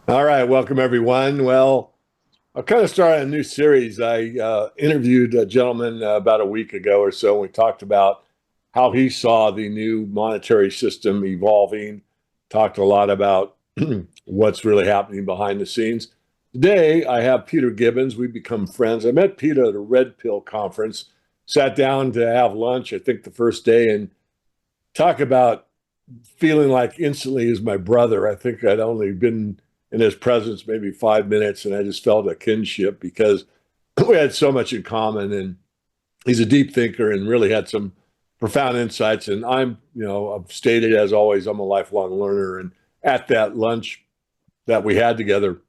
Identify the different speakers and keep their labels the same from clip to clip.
Speaker 1: All right, welcome everyone. Well, I'll kind of start a new series. I interviewed a gentleman about a week ago or so, and we talked about how he saw the new monetary system evolving, talked a lot about what's really happening behind the scenes. Today, I have Peter Gibbons. We become friends. I met Peter at a Red Pill conference, sat down to have lunch, I think the first day, and talk about feeling like instantly he's my brother. I think I'd only been in his presence maybe 5 minutes, and I just felt a kinship because we had so much in common. And he's a deep thinker and really had some profound insights. And I've stated as always, I'm a lifelong learner. And at that lunch that we had together,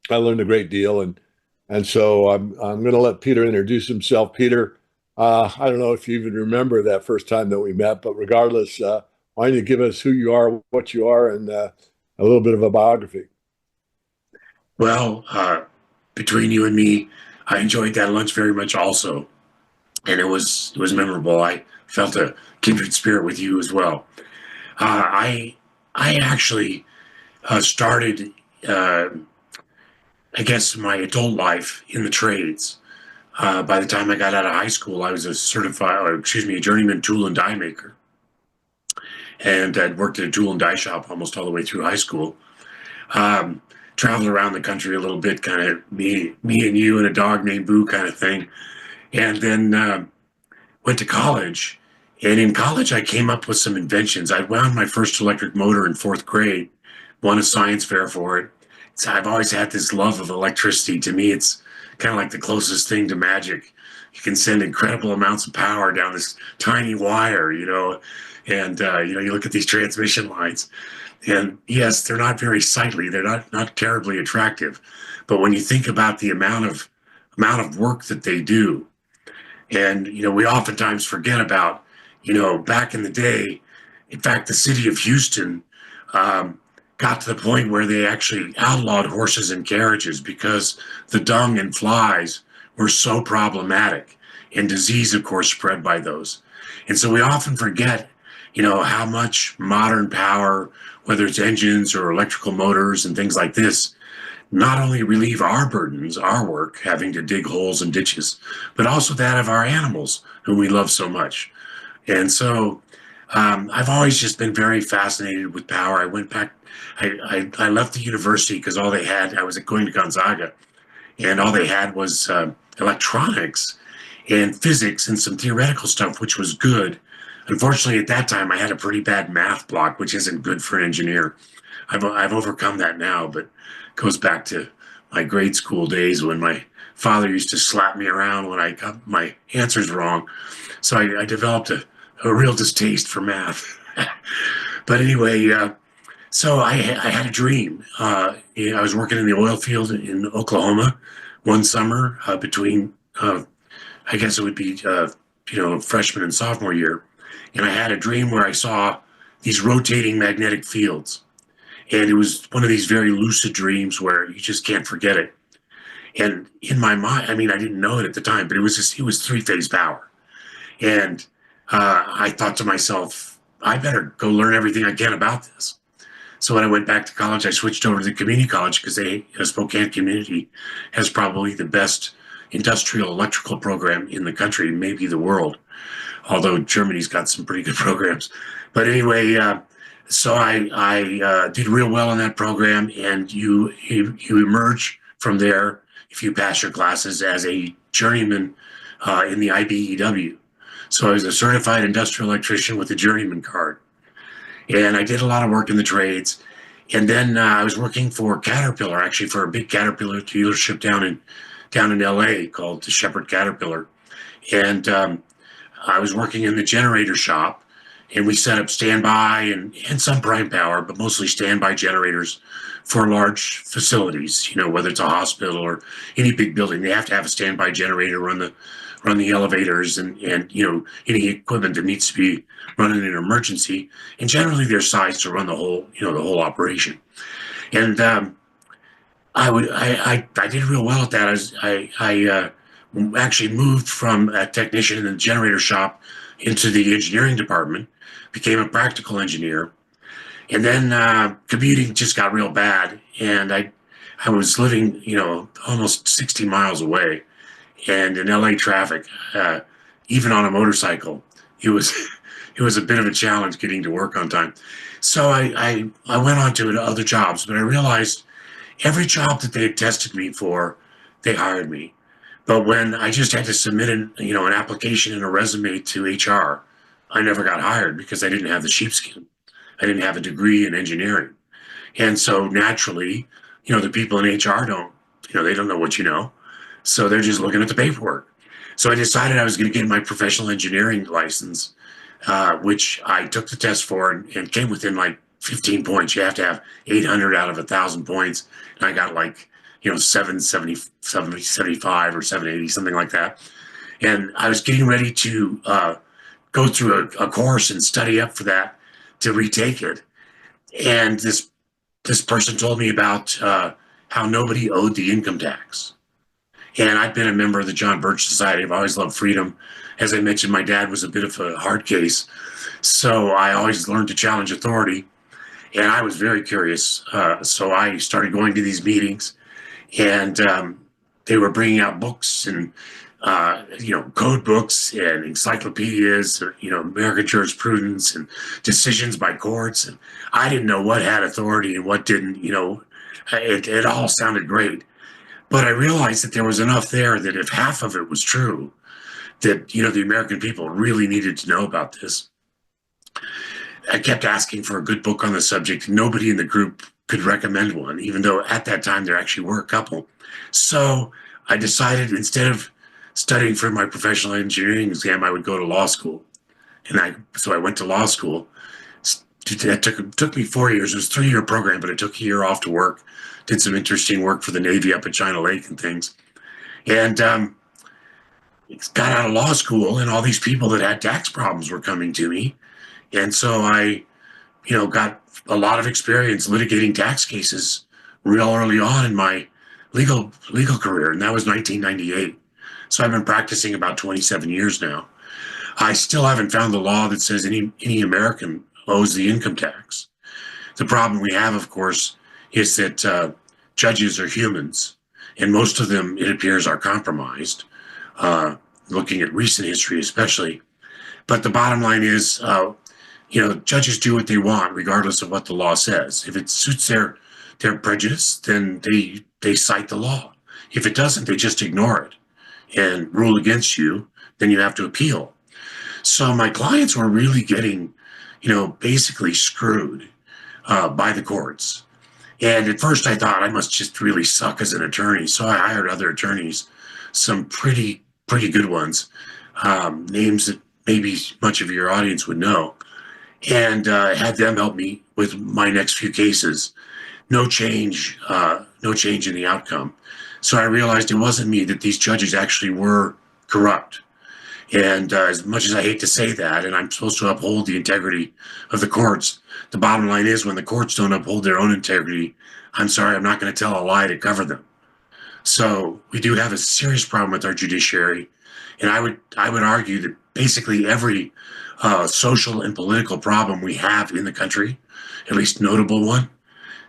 Speaker 1: I learned a great deal. And so I'm going to let Peter introduce himself. Peter, I don't know if you even remember that first time that we met, but regardless, why don't you give us who you are, what you are, and a little bit of a biography?
Speaker 2: Well, between you and me, I enjoyed that lunch very much also, and it was memorable. I felt a kindred spirit with you as well. I actually started, I guess, my adult life in the trades. By the time I got out of high school, I was a journeyman tool and die maker, and I'd worked in a tool and die shop almost all the way through high school. Um, Traveled around the country a little bit, kind of me and you and a dog named Boo kind of thing, and then went to college. And in college, I came up with some inventions. I wound my first electric motor in fourth grade, won a science fair for it. So I've always had this love of electricity. To me, it's kind of like the closest thing to magic. You can send incredible amounts of power down this tiny wire, and you look at these transmission lines, and yes, they're not very sightly. They're not terribly attractive, but when you think about the amount of work that they do, and we oftentimes forget about, back in the day. In fact, the city of Houston um, got to the point where they actually outlawed horses and carriages because the dung and flies were so problematic, and disease, of course, spread by those. And so we often forget, how much modern power, whether it's engines or electrical motors and things like this, not only relieve our burdens, our work, having to dig holes and ditches, but also that of our animals who we love so much. And so I've always just been very fascinated with power. I went back, I left the university because all they had, I was going to Gonzaga, and all they had was electronics and physics and some theoretical stuff, which was good. Unfortunately, at that time, I had a pretty bad math block, which isn't good for an engineer. I've overcome that now, but it goes back to my grade school days when my father used to slap me around when I got my answers wrong. So I developed a real distaste for math. But anyway, so I had a dream. I was working in the oil field in Oklahoma one summer between, I guess it would be, freshman and sophomore year. And I had a dream where I saw these rotating magnetic fields. And it was one of these very lucid dreams where you just can't forget it. And in my mind, I mean, I didn't know it at the time, but it was three-phase power. And I thought to myself, I better go learn everything I can about this. So when I went back to college, I switched over to the community college because Spokane Community has probably the best industrial electrical program in the country, maybe the world, although Germany's got some pretty good programs. But anyway, so I did real well in that program, and you emerge from there if you pass your classes as a journeyman in the IBEW. So I was a certified industrial electrician with a journeyman card, and I did a lot of work in the trades. And then I was working for Caterpillar, actually for a big Caterpillar dealership down in LA called the Shepherd Caterpillar, and I was working in the generator shop, and we set up standby and some prime power, but mostly standby generators for large facilities. Whether it's a hospital or any big building, they have to have a standby generator run the elevators and any equipment that needs to be run in an emergency. And generally, they're sized to run the whole operation. And I did real well at that. I actually moved from a technician in the generator shop into the engineering department, became a practical engineer, And then commuting just got real bad, and I was living, almost 60 miles away, and in LA traffic, even on a motorcycle, it was it was a bit of a challenge getting to work on time. So I went on to other jobs, but I realized every job that they had tested me for, they hired me. But when I just had to submit an application and a resume to HR, I never got hired because I didn't have the sheepskin. I didn't have a degree in engineering. And so naturally, the people in HR they don't know what you know. So they're just looking at the paperwork. So I decided I was going to get my professional engineering license, which I took the test for and came within like 15 points. You have to have 800 out of 1,000 points. And I got like, 770, 75 or 780, something like that. And I was getting ready to go through a course and study up for that to retake it. And this person told me about how nobody owed the income tax. And I've been a member of the John Birch Society. I've always loved freedom. As I mentioned, my dad was a bit of a hard case. So I always learned to challenge authority. And I was very curious. So I started going to these meetings, and they were bringing out books and, code books and encyclopedias, or, American jurisprudence and decisions by courts. And I didn't know what had authority and what didn't. It all sounded great. But I realized that there was enough there that if half of it was true, that, the American people really needed to know about this. I kept asking for a good book on the subject. Nobody in the group could recommend one, even though at that time there actually were a couple. So I decided instead of studying for my professional engineering exam, I would go to law school. So I went to law school. That took me 4 years. It was a 3-year program, but it took a year off to work. Did some interesting work for the Navy up at China Lake and things. And got out of law school, and all these people that had tax problems were coming to me. And so I, got a lot of experience litigating tax cases real early on in my legal career, and that was 1998. So I've been practicing about 27 years now. I still haven't found the law that says any American owes the income tax. The problem we have, of course, is that judges are humans, and most of them, it appears, are compromised, looking at recent history especially. But the bottom line is, judges do what they want, regardless of what the law says. If it suits their prejudice, then they cite the law. If it doesn't, they just ignore it and rule against you. Then you have to appeal. So my clients were really getting, basically screwed by the courts. And at first I thought I must just really suck as an attorney. So I hired other attorneys, some pretty good ones, names that maybe much of your audience would know, and had them help me with my next few cases. No change in the outcome. So I realized it wasn't me, that these judges actually were corrupt. And as much as I hate to say that, and I'm supposed to uphold the integrity of the courts, the bottom line is when the courts don't uphold their own integrity, I'm sorry, I'm not going to tell a lie to cover them. So we do have a serious problem with our judiciary. And I would argue that basically every social and political problem we have in the country, at least notable one,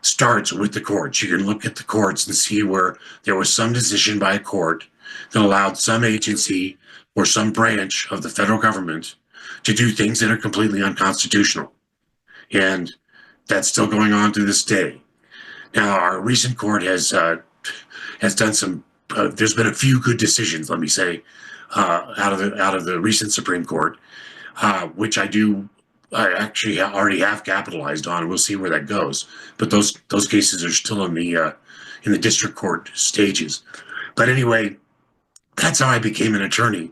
Speaker 2: starts with the courts. You can look at the courts and see where there was some decision by a court that allowed some agency or some branch of the federal government to do things that are completely unconstitutional. And that's still going on to this day. Now, our recent court has done some, there's been a few good decisions, let me say, out of the recent Supreme Court, which I actually already have capitalized on. We'll see where that goes. But those cases are still in the district court stages. But anyway, that's how I became an attorney.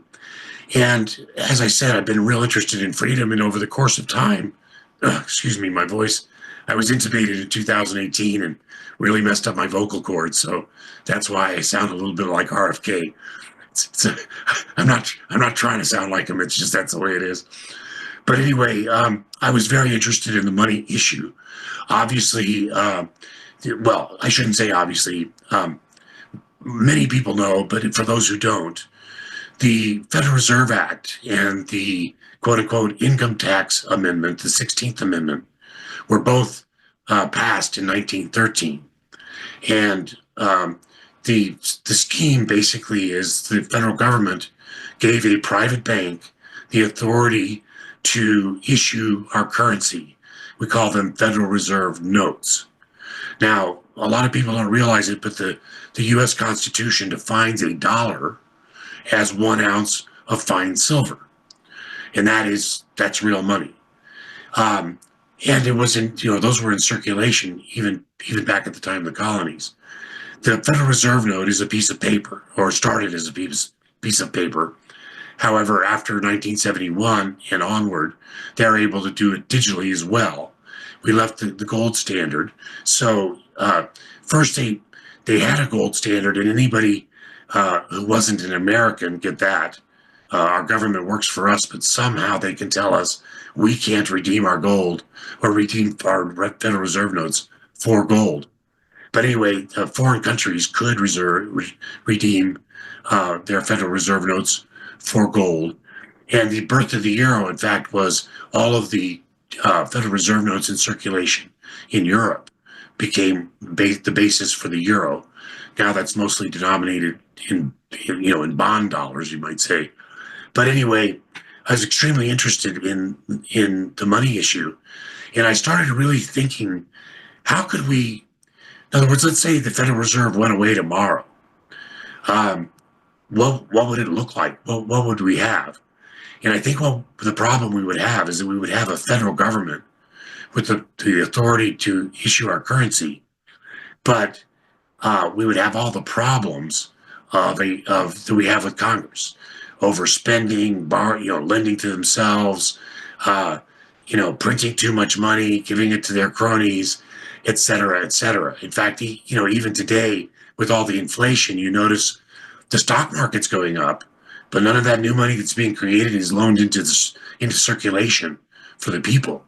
Speaker 2: And as I said, I've been real interested in freedom. And over the course of time, excuse me, my voice, I was intubated in 2018 and really messed up my vocal cords. So that's why I sound a little bit like RFK. I'm not trying to sound like him. It's just that's the way it is. But anyway, I was very interested in the money issue. Obviously, well, I shouldn't say obviously. Many people know, but for those who don't, the Federal Reserve Act and the quote-unquote income tax amendment, the 16th Amendment, were both passed in 1913. And the scheme basically is the federal government gave a private bank the authority to issue our currency. We call them Federal Reserve notes. Now, a lot of people don't realize it, but the U.S. Constitution defines a dollar as 1 ounce of fine silver, and that's real money. And it was those were in circulation even back at the time of the colonies. The Federal Reserve note is a piece of paper, or started as a piece of paper. However, after 1971 and onward, they're able to do it digitally as well. We left the gold standard. So first they had a gold standard, and anybody who wasn't an American, get that. Our government works for us, but somehow they can tell us we can't redeem our gold or redeem our Federal Reserve notes for gold. But anyway, foreign countries could redeem their Federal Reserve notes for gold. And the birth of the euro, in fact, was all of the Federal Reserve notes in circulation in Europe became the basis for the euro. Now that's mostly denominated in bond dollars, you might say. But anyway, I was extremely interested in the money issue, and I started really thinking, how could we? In other words, let's say the Federal Reserve went away tomorrow. What would it look like? What would we have? And I think the problem we would have is that we would have a federal government with the authority to issue our currency, but we would have all the problems that we have with Congress: overspending, lending to themselves, printing too much money, giving it to their cronies, et cetera, et cetera. In fact, even today with all the inflation, you notice the stock market's going up, but none of that new money that's being created is loaned into circulation for the people.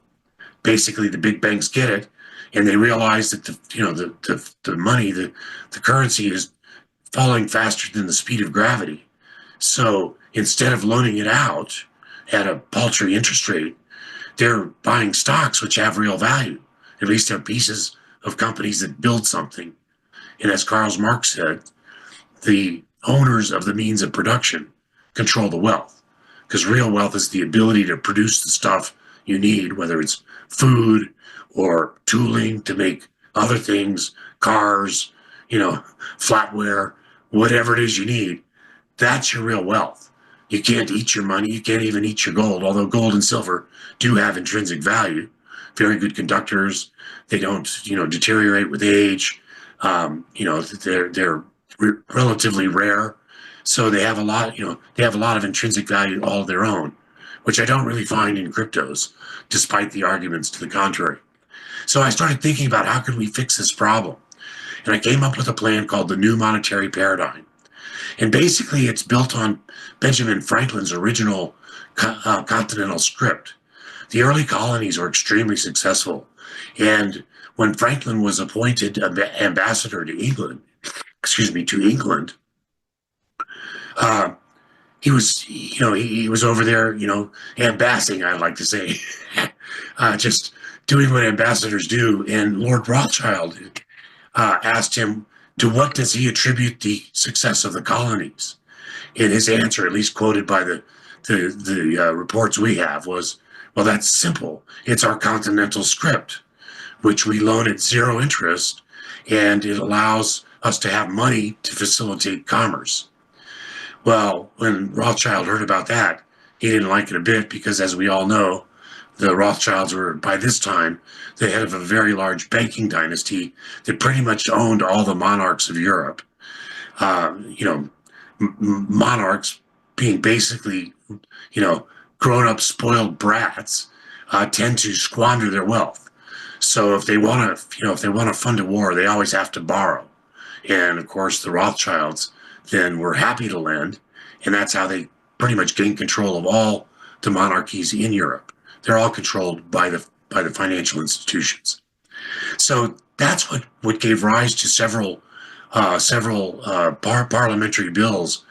Speaker 2: Basically, the big banks get it, and they realize that the money, the currency is falling faster than the speed of gravity. So instead of loaning it out at a paltry interest rate, they're buying stocks which have real value. At least they're pieces of companies that build something. And as Karl Marx said, the owners of the means of production control the wealth, because real wealth is the ability to produce the stuff you need, whether it's food or tooling to make other things, cars, flatware, whatever it is you need. That's your real wealth. You can't eat your money. You can't even eat your gold, although gold and silver do have intrinsic value. Very good conductors. They don't, deteriorate with age. They're relatively rare. So they have a lot, of intrinsic value all of their own, which I don't really find in cryptos, despite the arguments to the contrary. So I started thinking about how could we fix this problem? And I came up with a plan called the New Monetary Paradigm. And basically it's built on Benjamin Franklin's original continental script. The early colonies were extremely successful. And when Franklin was appointed ambassador to England, he was over there, ambassing, I like to say, just doing what ambassadors do. And Lord Rothschild asked him, to what does he attribute the success of the colonies? And his answer, at least quoted by the reports we have, was, well, that's simple. It's our continental script, which we loan at zero interest, and it allows us to have money to facilitate commerce. Well, when Rothschild heard about that, he didn't like it a bit because, as we all know, the Rothschilds were, by this time, the head of a very large banking dynasty that pretty much owned all the monarchs of Europe. Monarchs being basically, grown-up spoiled brats, tend to squander their wealth. So if they want to fund a war, they always have to borrow. And of course, the Rothschilds then were happy to lend, and that's how they pretty much gained control of all the monarchies in Europe. They're all controlled by the financial institutions. So that's what gave rise to several parliamentary bills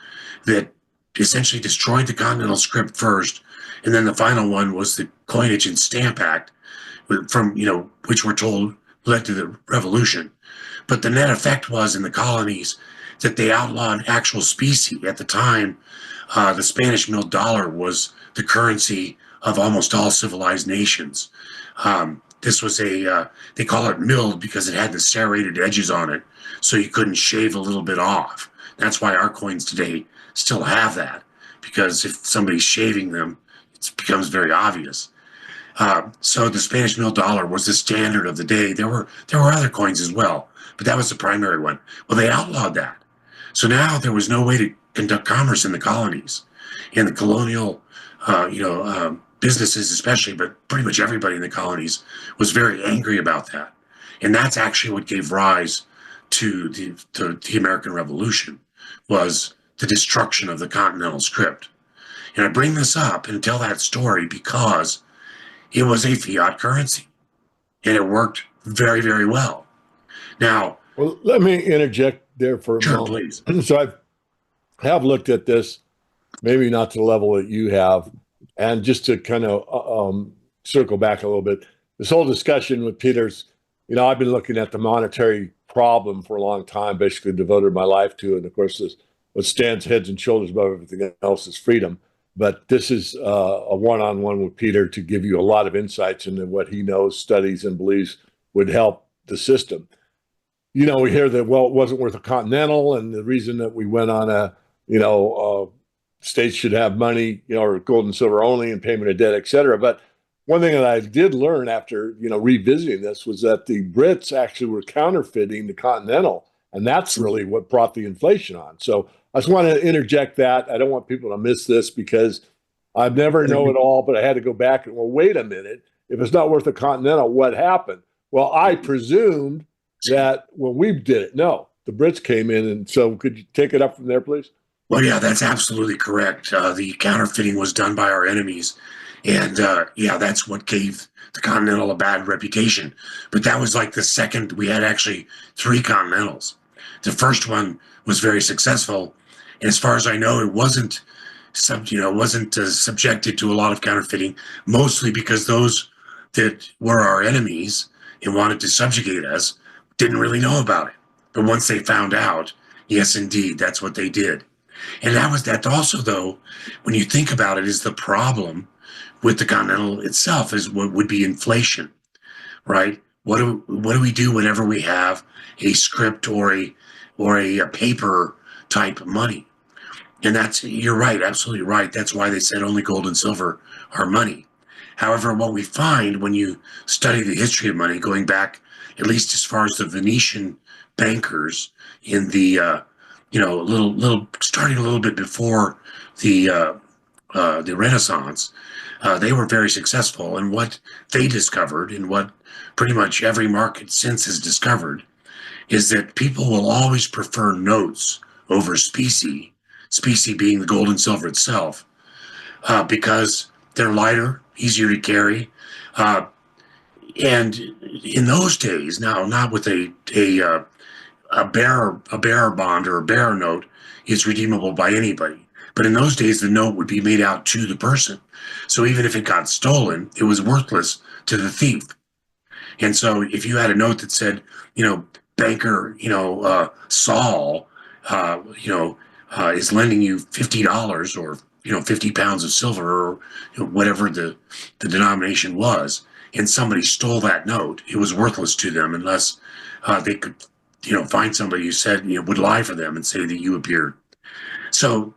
Speaker 2: that essentially destroyed the Continental Script first, and then the final one was the Coinage and Stamp Act, from, which we're told led to the revolution. But the net effect was in the colonies that they outlawed actual specie. At the time, the Spanish milled dollar was the currency of almost all civilized nations. This was they call it milled because it had the serrated edges on it, so you couldn't shave a little bit off. That's why our coins today still have that, because if somebody's shaving them, it becomes very obvious. So the Spanish milled dollar was the standard of the day. There were other coins as well, but that was the primary one. Well, they outlawed that. So now there was no way to conduct commerce in the colonies. In the colonial, businesses especially, but pretty much everybody in the colonies was very angry about that. And that's actually what gave rise to the American Revolution, was the destruction of the continental script. And I bring this up and tell that story because it was a fiat currency, and it worked very, very well. Now,
Speaker 1: well, let me interject there for a
Speaker 2: sure,
Speaker 1: moment.
Speaker 2: please.
Speaker 1: So I have looked at this, maybe not to the level that you have, and just to kind of circle back a little bit, this whole discussion with Peter's, I've been looking at the monetary problem for a long time, basically devoted my life to it. And of course, what stands heads and shoulders above everything else is freedom. But this is a one-on-one with Peter to give you a lot of insights into what he knows, studies, and believes would help the system. We hear that, well, it wasn't worth a continental, and the reason that we went on states should have money, or gold and silver only, and payment of debt, et cetera. But one thing that I did learn after, revisiting this was that the Brits actually were counterfeiting the continental, and that's really what brought the inflation on. So I just want to interject that. I don't want people to miss this because I've never know it all, but I had to go back and, well, wait a minute. If it's not worth a continental, what happened? Well, I presumed that when we did it, no, the Brits came in. And so could you take it up from there, please?
Speaker 2: Well, yeah, that's absolutely correct. The counterfeiting was done by our enemies. And that's what gave the Continental a bad reputation. But that was like the second. We had actually three Continentals. The first one was very successful. And as far as I know, it wasn't subjected to a lot of counterfeiting, mostly because those that were our enemies and wanted to subjugate us didn't really know about it. But once they found out, yes, indeed, that's what they did. And that also, though, when you think about it, is the problem with the Continental itself is what would be inflation, right? What do we do whenever we have a script or a paper type money? And you're right, absolutely right. That's why they said only gold and silver are money. However, what we find when you study the history of money, going back at least as far as the Venetian bankers in the starting a little bit before the Renaissance, they were very successful. And what they discovered, and what pretty much every market since has discovered, is that people will always prefer notes over specie being the gold and silver itself, because they're lighter, easier to carry. And in those days, now not with a bearer bond or a bearer note is redeemable by anybody. But in those days, the note would be made out to the person. So even if it got stolen, it was worthless to the thief. And so if you had a note that said, banker, Saul, is lending you $50 or, 50 pounds of silver, or whatever the denomination was, and somebody stole that note, it was worthless to them unless they could, find somebody who said, would lie for them and say that you appeared. So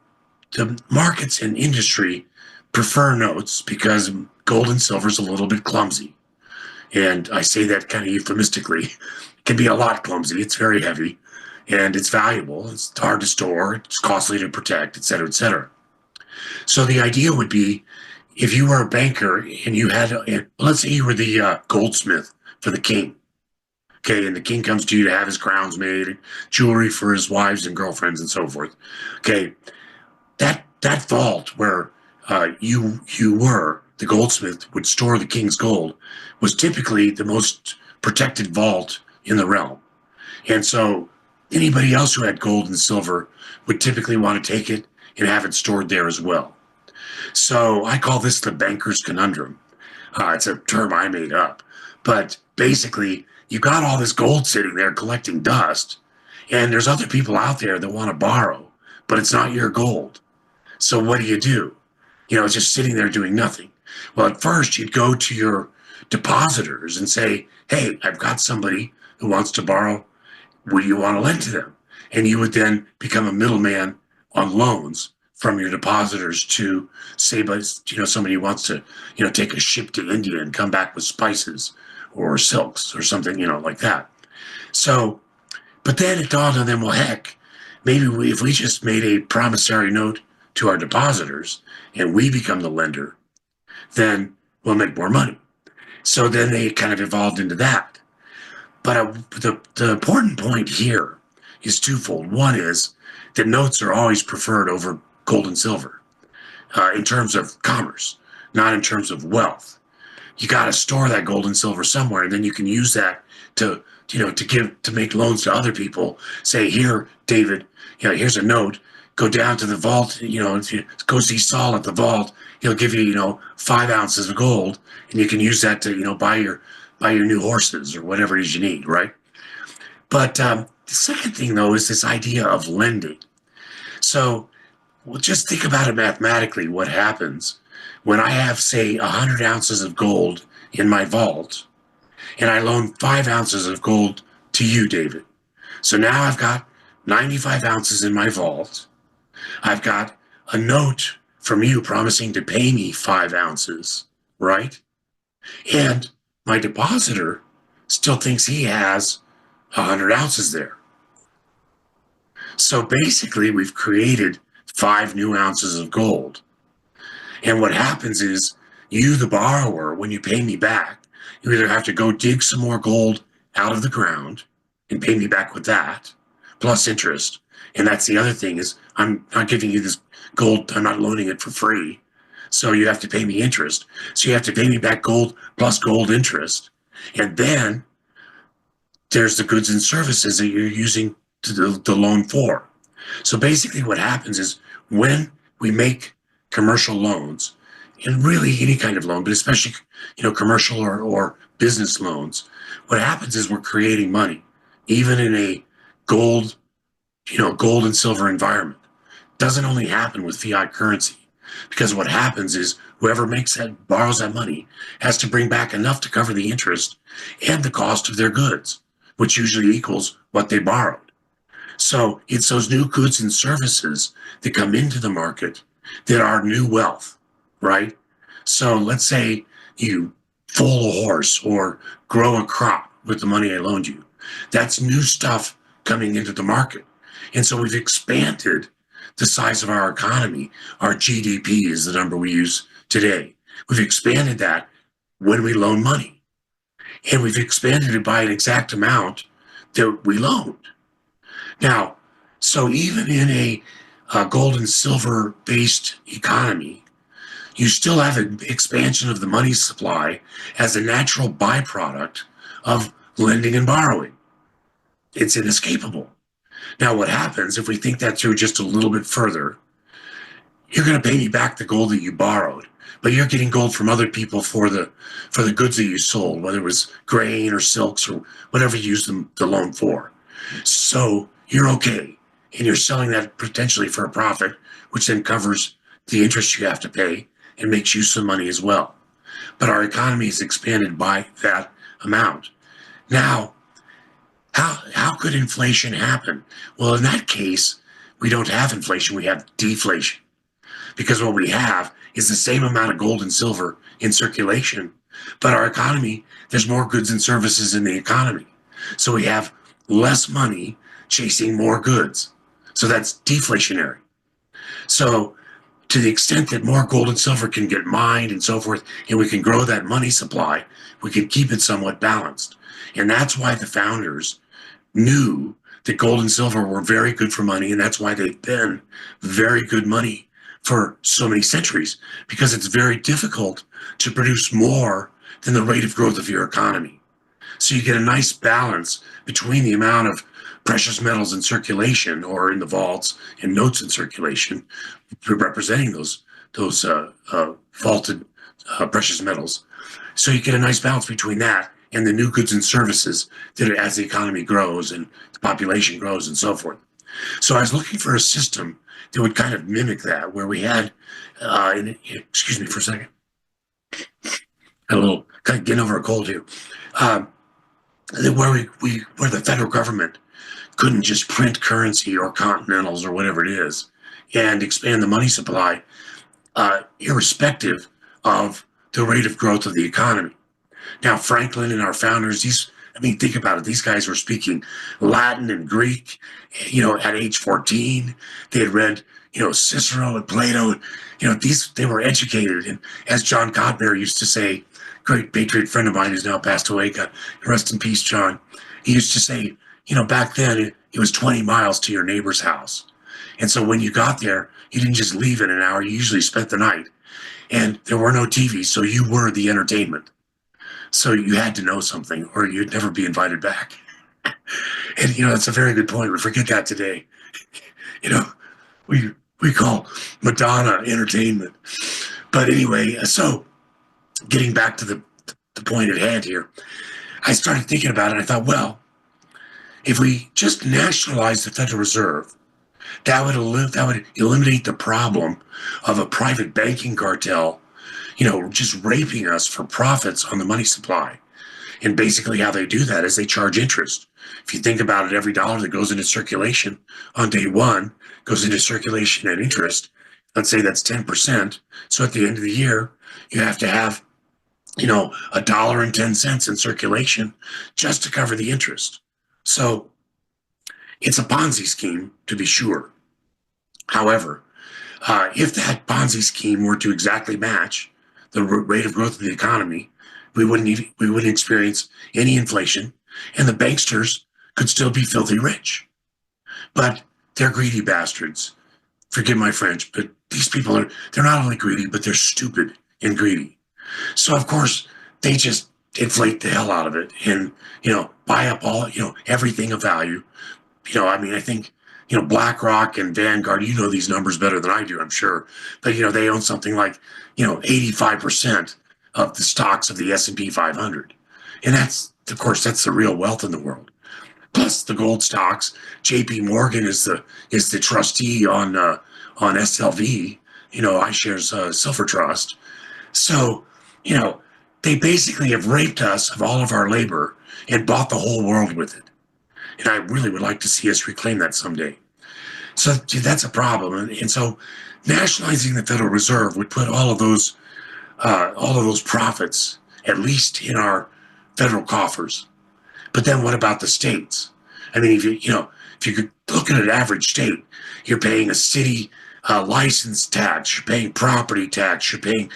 Speaker 2: the markets and industry prefer notes because gold and silver is a little bit clumsy. And I say that kind of euphemistically. It can be a lot clumsy. It's very heavy and it's valuable. It's hard to store. It's costly to protect, et cetera, et cetera. So the idea would be, if you were a banker and you had, let's say you were the goldsmith for the king. Okay, and the king comes to you to have his crowns made, jewelry for his wives and girlfriends and so forth. Okay, that vault where you were, the goldsmith would store the king's gold, was typically the most protected vault in the realm. And so anybody else who had gold and silver would typically want to take it and have it stored there as well. So I call this the banker's conundrum. It's a term I made up. But basically, you got all this gold sitting there collecting dust, and there's other people out there that want to borrow, but it's not your gold. So what do? It's just sitting there doing nothing. Well, at first, you'd go to your depositors and say, hey, I've got somebody who wants to borrow. Would you want to lend to them? And you would then become a middleman on loans from your depositors to, say, but somebody who wants to take a ship to India and come back with spices or silks or something like that. So, but then it dawned on them, well, heck, maybe if we just made a promissory note to our depositors and we become the lender, then we'll make more money. So then they kind of evolved into that. But the important point here is twofold. One is that notes are always preferred over gold and silver in terms of commerce, not in terms of wealth. You got to store that gold and silver somewhere, and then you can use that to make loans to other people. Say, here, David, here's a note. Go down to the vault. If you go see Saul at the vault, he'll give you 5 ounces of gold, and you can use that to buy your new horses or whatever it is you need, right? But the second thing, though, is this idea of lending. So just think about it mathematically. What happens when I have, say, 100 ounces of gold in my vault, and I loan 5 ounces of gold to you, David? So now I've got 95 ounces in my vault. I've got a note from you promising to pay me 5 ounces, right? And my depositor still thinks he has 100 ounces there. So basically, we've created 5 new ounces of gold. And what happens is, you, the borrower, when you pay me back, you either have to go dig some more gold out of the ground and pay me back with that, plus interest. And that's the other thing, is I'm not giving you this gold, I'm not loaning it for free. So you have to pay me interest. So you have to pay me back gold plus gold interest. And then there's the goods and services that you're using the loan for. So basically what happens is, when we make commercial loans, and really any kind of loan, but especially commercial or business loans, what happens is we're creating money, even in a gold and silver environment. Doesn't only happen with fiat currency, because what happens is whoever borrows that money has to bring back enough to cover the interest and the cost of their goods, which usually equals what they borrowed. So it's those new goods and services that come into the market that are new wealth, right? So let's say you foal a horse or grow a crop with the money I loaned you. That's new stuff coming into the market. And so we've expanded the size of our economy. Our GDP is the number we use today. We've expanded that when we loan money. And we've expanded it by an exact amount that we loaned. Now, so even in a gold and silver based economy, you still have an expansion of the money supply as a natural byproduct of lending and borrowing. It's inescapable. Now, what happens if we think that through just a little bit further? You're going to pay me back the gold that you borrowed, but you're getting gold from other people for the goods that you sold, whether it was grain or silks or whatever you used the loan for. So you're okay, and you're selling that potentially for a profit, which then covers the interest you have to pay and makes you some money as well. But our economy is expanded by that amount. Now, how could inflation happen? Well, in that case, we don't have inflation, we have deflation. Because what we have is the same amount of gold and silver in circulation, but our economy, there's more goods and services in the economy. So we have less money chasing more goods. So that's deflationary. So to the extent that more gold and silver can get mined and so forth, and we can grow that money supply, we can keep it somewhat balanced. And that's why the founders knew that gold and silver were very good for money, and that's why they've been very good money for so many centuries, because it's very difficult to produce more than the rate of growth of your economy. So you get a nice balance between the amount of precious metals in circulation or in the vaults and notes in circulation, representing those vaulted precious metals. So you get a nice balance between that and the new goods and services that as the economy grows and the population grows and so forth. So I was looking for a system that would kind of mimic that, where we had, excuse me for a second, a little kind of getting over a cold here, where the federal government couldn't just print currency or continentals or whatever it is and expand the money supply, irrespective of the rate of growth of the economy. Now, Franklin and our founders, think about it. These guys were speaking Latin and Greek, at age 14. They had read, Cicero and Plato. They were educated. And as John Codbear used to say, great patriot friend of mine who's now passed away, God rest in peace, John. He used to say, back then it was 20 miles to your neighbor's house. And so when you got there, you didn't just leave in an hour. You usually spent the night. And there were no TVs, so you were the entertainment. So you had to know something or you'd never be invited back. And, that's a very good point. We forget that today. We call Madonna entertainment. But anyway, so getting back to the point at hand here, I started thinking about it. I thought, well, if we just nationalize the Federal Reserve, that would eliminate the problem of a private banking cartel, just raping us for profits on the money supply. And basically how they do that is they charge interest. If you think about it, every dollar that goes into circulation on day one goes into circulation and interest. Let's say that's 10%. So at the end of the year, you have to have, $1.10 in circulation just to cover the interest. So it's a Ponzi scheme, to be sure. However, if that Ponzi scheme were to exactly match the rate of growth of the economy, we wouldn't experience any inflation, and the banksters could still be filthy rich. But they're greedy bastards. Forgive my French, but these people they're not only greedy, but they're stupid and greedy. So of course they just inflate the hell out of it and, buy up all, everything of value. I think, BlackRock and Vanguard, these numbers better than I do, I'm sure. But, they own something like, 85% of the stocks of the S&P 500. And that's the real wealth in the world. Plus the gold stocks. JP Morgan is the trustee on SLV, iShares Silver Trust. So, they basically have raped us of all of our labor and bought the whole world with it. And I really would like to see us reclaim that someday. So that's a problem. And so nationalizing the Federal Reserve would put all of those profits, at least in our federal coffers. But then what about the states? If you could look at an average state, you're paying a city license tax, you're paying property tax, you're paying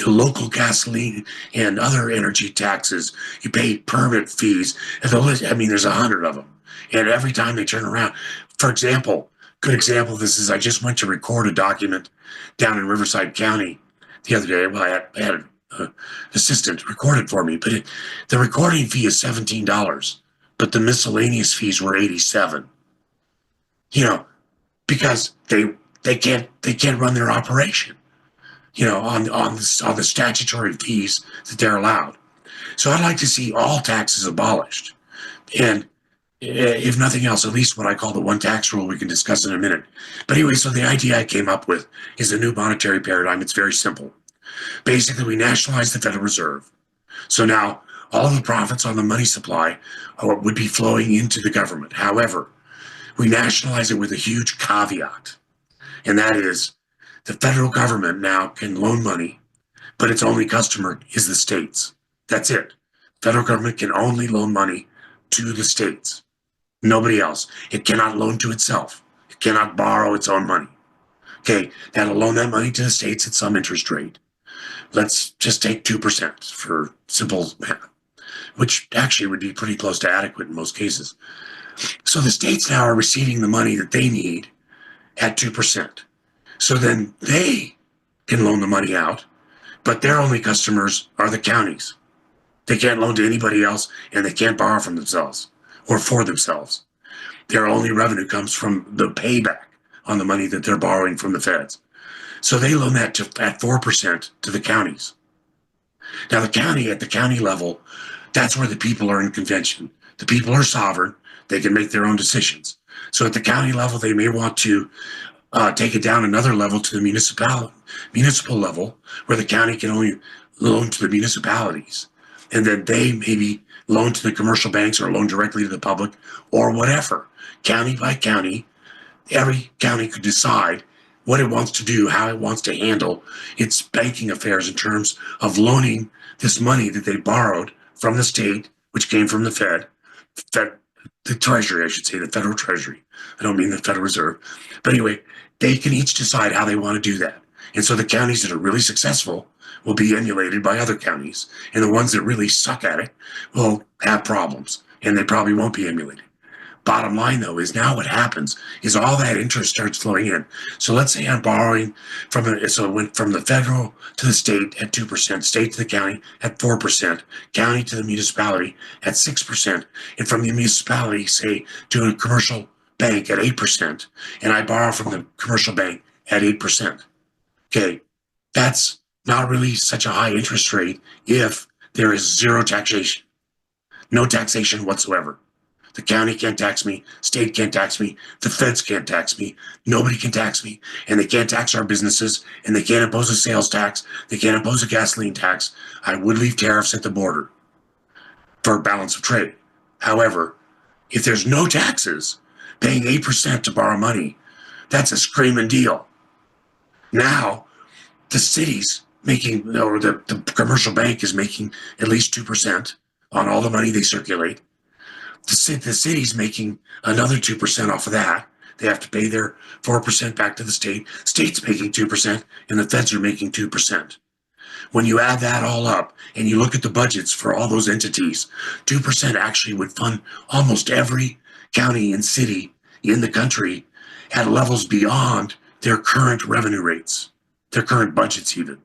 Speaker 2: local gasoline and other energy taxes, you pay permit fees. And there's 100 of them. And every time they turn around, for example, good example of this is I just went to record a document down in Riverside County the other day. Well, I had an assistant record it for me, but the recording fee is $17, but the miscellaneous fees were $87. Because they can't run their operation, on the statutory fees that they're allowed. So I'd like to see all taxes abolished. And if nothing else, at least what I call the one tax rule we can discuss in a minute. But anyway, so the idea I came up with is a new monetary paradigm. It's very simple. Basically, we nationalize the Federal Reserve. So now all of the profits on the money supply would be flowing into the government. However, we nationalize it with a huge caveat. And that is the federal government now can loan money, but its only customer is the states. That's it. Federal government can only loan money to the states. Nobody else. It cannot loan to itself. It cannot borrow its own money. Okay, that'll loan that money to the states at some interest rate. Let's just take 2% for simple math, which actually would be pretty close to adequate in most cases. So the states now are receiving the money that they need at 2%. So then they can loan the money out, but their only customers are the counties. They can't loan to anybody else, and they can't borrow from themselves or for themselves. Their only revenue comes from the payback on the money that they're borrowing from the feds. So they loan that at 4% to the counties. Now at the county level, That's where the people are in convention. The people are sovereign. They can make their own decisions. So at the county level, they may want to take it down another level to the municipal level, where the county can only loan to the municipalities, and then they maybe loan to the commercial banks or loan directly to the public or whatever. County by county, every county could decide what it wants to do, how it wants to handle its banking affairs in terms of loaning this money that they borrowed from the state, which came from the Fed, the Treasury, I should say, the Federal Treasury. I don't mean the Federal Reserve. But anyway, they can each decide how they want to do that. And so the counties that are really successful will be emulated by other counties. And the ones that really suck at it will have problems. And they probably won't be emulated. Bottom line, though, is now what happens is all that interest starts flowing in. So let's say I'm borrowing so it went from the federal to the state at 2%, state to the county at 4%, county to the municipality at 6%, and from the municipality, say, to a commercial bank at 8%, and I borrow from the commercial bank at 8%. Okay, that's not really such a high interest rate if there is zero taxation, no taxation whatsoever. The county can't tax me, state can't tax me, the feds can't tax me, nobody can tax me, and they can't tax our businesses, and they can't impose a sales tax, they can't impose a gasoline tax. I would leave tariffs at the border for balance of trade. However, if there's no taxes, paying 8% to borrow money, that's a screaming deal. Now, the city's making, or the commercial bank is making at least 2% on all the money they circulate. The city's making another 2% off of that. They have to pay their 4% back to the state. State's making 2%, and the feds are making 2%. When you add that all up and you look at the budgets for all those entities, 2% actually would fund almost every county and city in the country at levels beyond their current revenue rates, their current budgets even.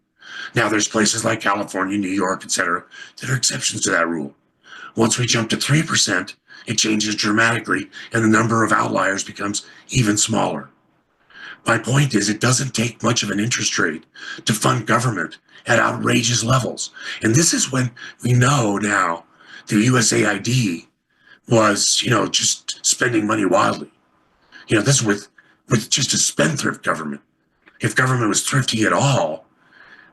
Speaker 2: Now, there's places like California, New York, etc., that are exceptions to that rule. Once we jump to 3%, it changes dramatically, and the number of outliers becomes even smaller. My point is, it doesn't take much of an interest rate to fund government at outrageous levels. And this is when we know now the USAID was, just spending money wildly. This is with just a spendthrift government. If government was thrifty at all,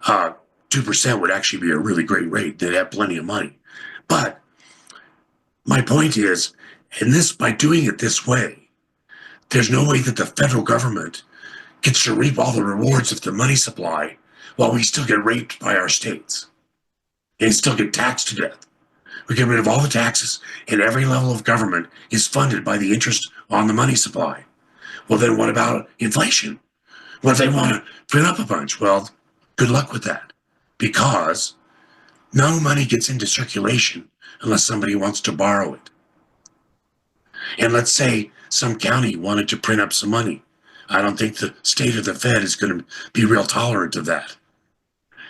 Speaker 2: 2% would actually be a really great rate. They'd have plenty of money. But my point is, by doing it this way, there's no way that the federal government gets to reap all the rewards of the money supply while we still get raped by our states and still get taxed to death. We get rid of all the taxes, and every level of government is funded by the interest on the money supply. Well, then what about inflation? Well, if they want to print up a bunch, well, good luck with that, because no money gets into circulation unless somebody wants to borrow it. And let's say some county wanted to print up some money. I don't think the state or the Fed is going to be real tolerant of that.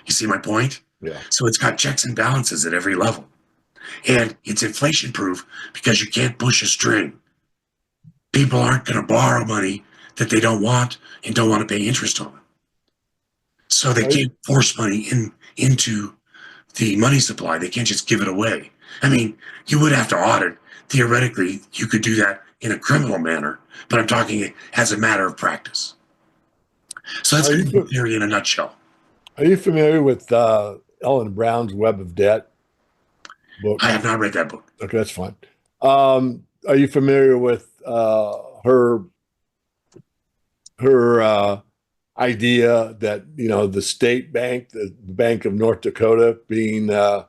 Speaker 2: You see my point?
Speaker 1: Yeah.
Speaker 2: So it's got checks and balances at every level. And it's inflation proof because you can't push a string. People aren't going to borrow money that they don't want and don't want to pay interest on. So they can't force money into the money supply. They can't just give it away. I mean, you would have to audit. Theoretically, you could do that in a criminal manner, but I'm talking as a matter of practice. So that's the theory in a nutshell.
Speaker 1: Are you familiar with Ellen Brown's Web of Debt book?
Speaker 2: I have not read that book.
Speaker 1: Okay, that's fine. Are you familiar with her idea that the state bank, the Bank of North Dakota, being of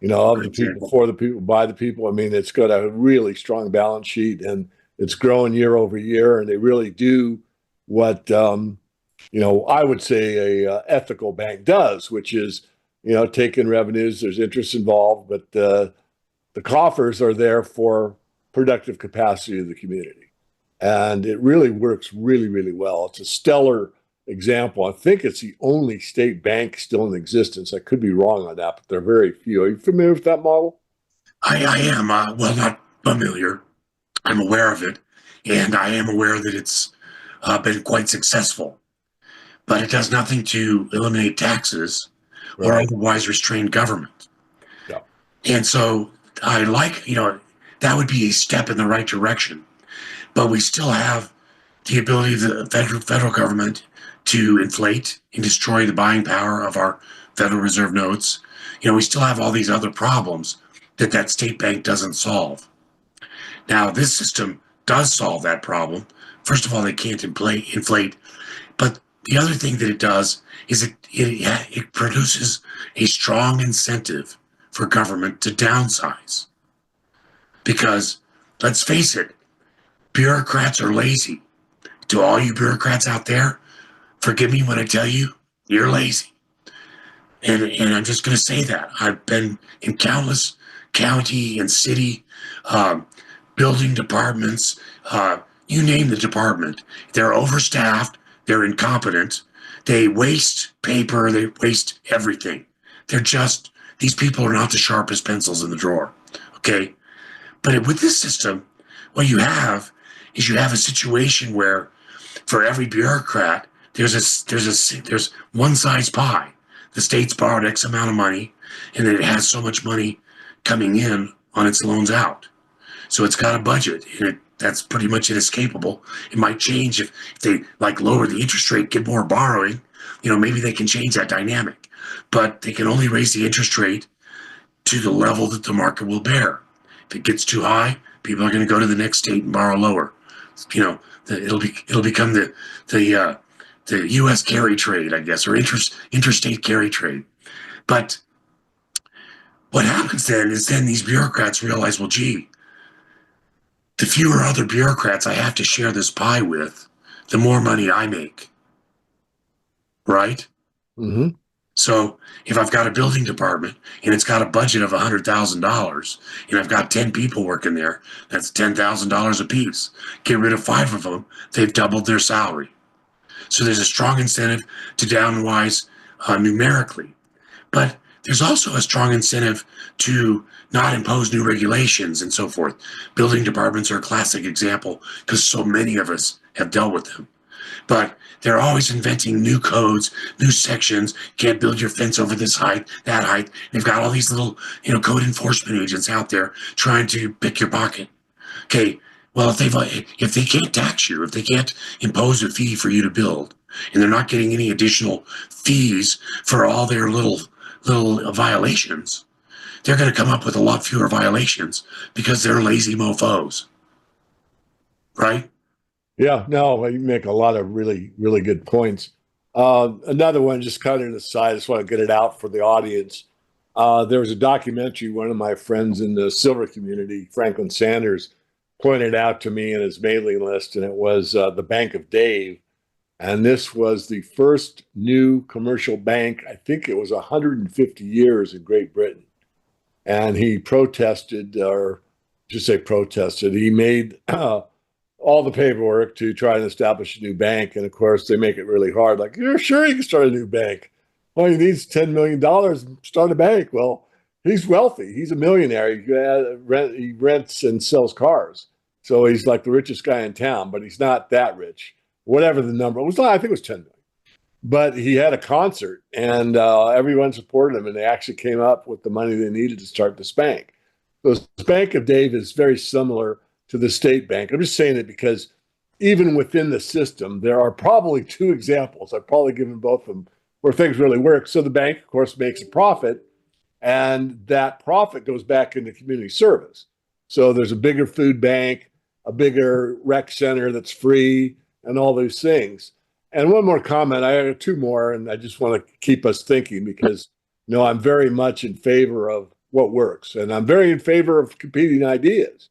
Speaker 1: the people, for the people, by the people? I mean, it's got a really strong balance sheet, and it's growing year over year, and they really do what I would say a ethical bank does, which is taking revenues. There's interest involved, but the coffers are there for productive capacity of the community, and it really works really, really well. It's a stellar example. I think it's the only state bank still in existence. I could be wrong on that, but there are very few. Are you familiar with that model?
Speaker 2: I am, well, not familiar. I'm aware of it, and I am aware that it's been quite successful. But it does nothing to eliminate taxes or otherwise restrain government.
Speaker 1: Yeah.
Speaker 2: And so I like, that would be a step in the right direction. But we still have the ability of the federal government to inflate and destroy the buying power of our Federal Reserve notes. We still have all these other problems that state bank doesn't solve. Now, this system does solve that problem. First of all, they can't inflate, but the other thing that it does is it produces a strong incentive for government to downsize. Because let's face it, bureaucrats are lazy. To all you bureaucrats out there, forgive me when I tell you, you're lazy. And I'm just going to say that. I've been in countless county and city um, building departments, you name the department. They're overstaffed, they're incompetent, they waste paper, they waste everything. These people are not the sharpest pencils in the drawer. Okay. But with this system, what you have is you have a situation where for every bureaucrat, there's one size pie. The state's borrowed X amount of money, and then it has so much money coming in on its loans out. So it's got a budget, and that's pretty much inescapable. It might change if they lower the interest rate, get more borrowing. Maybe they can change that dynamic, but they can only raise the interest rate to the level that the market will bear. If it gets too high, people are going to go to the next state and borrow lower. It'll become the U.S. carry trade, I guess, or interstate carry trade. But what happens then is these bureaucrats realize, well, gee, the fewer other bureaucrats I have to share this pie with, the more money I make, right?
Speaker 1: Mm-hmm.
Speaker 2: So if I've got a building department and it's got a budget of $100,000 and I've got 10 people working there, that's $10,000 a piece. Get rid of 5 of them, they've doubled their salary. So there's a strong incentive to downwise numerically. But there's also a strong incentive to not impose new regulations and so forth. Building departments are a classic example because so many of us have dealt with them. But they're always inventing new codes, new sections. Can't build your fence over this height, that height. They've got all these little, code enforcement agents out there trying to pick your pocket. Okay, well, if they can't tax you, if they can't impose a fee for you to build, and they're not getting any additional fees for all their little violations, they're going to come up with a lot fewer violations because they're lazy mofos, right?
Speaker 1: Yeah, no, you make a lot of really, really good points. Another one, just kind of an aside, I just want to get it out for the audience. There was a documentary one of my friends in the silver community, Franklin Sanders, pointed out to me in his mailing list, and it was the Bank of Dave. And this was the first new commercial bank, I think it was 150 years in Great Britain. And he protested, or just say protested, he made all the paperwork to try and establish a new bank. And of course, they make it really hard. Like, you're sure you can start a new bank? Well, he needs $10 million to start a bank. Well, he's wealthy. He's a millionaire. He rents and sells cars. So he's like the richest guy in town, but he's not that rich. Whatever the number was, I think it was 10 million. But he had a concert and everyone supported him, and they actually came up with the money they needed to start this bank. So this Bank of Dave is very similar to the state bank. I'm just saying it because even within the system, there are probably 2 examples. I've probably given both of them where things really work. So the bank, of course, makes a profit, and that profit goes back into community service. So there's a bigger food bank, a bigger rec center that's free, and all those things. And one more comment, I have 2 more, and I just want to keep us thinking because, I'm very much in favor of what works, and I'm very in favor of competing ideas.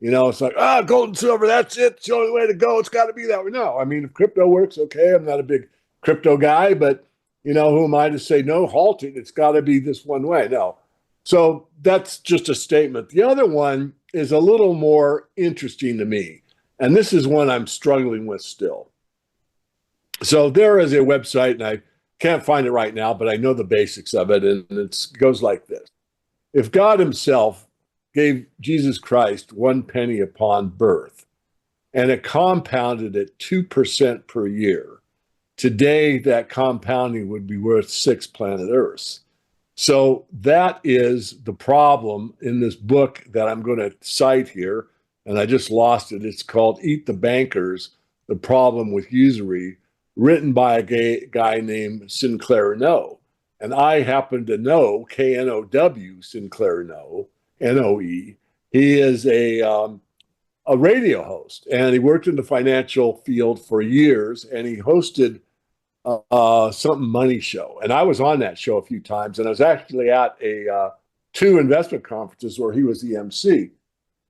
Speaker 1: It's like, gold and silver, that's it. It's the only way to go. It's got to be that way. No, I mean, if crypto works, okay. I'm not a big crypto guy, but, who am I to say, no, halt it. It's got to be this one way. No. So that's just a statement. The other one is a little more interesting to me. And this is one I'm struggling with still. So there is a website, and I can't find it right now, but I know the basics of it. And it goes like this. If God himself gave Jesus Christ 1 penny upon birth, and it compounded at 2% per year, today that compounding would be worth 6 planet Earths. So that is the problem in this book that I'm going to cite here. And I just lost it. It's called Eat the Bankers, The Problem with Usury, written by a guy named Sinclair Noe. And I happen to know Know Sinclair Noe, Noe. He is a radio host, and he worked in the financial field for years, and he hosted something money show. And I was on that show a few times, and I was actually at two investment conferences where he was the MC.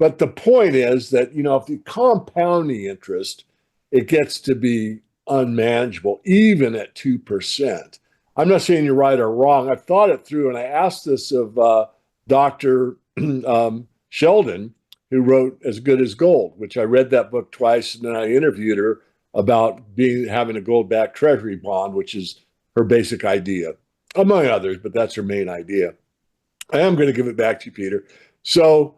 Speaker 1: But the point is that, if you compound the interest, it gets to be unmanageable, even at 2%. I'm not saying you're right or wrong. I've thought it through, and I asked this of Dr. Sheldon, who wrote As Good as Gold, which I read that book twice, and then I interviewed her about having a gold-backed treasury bond, which is her basic idea, among others, but that's her main idea. I am going to give it back to you, Peter. So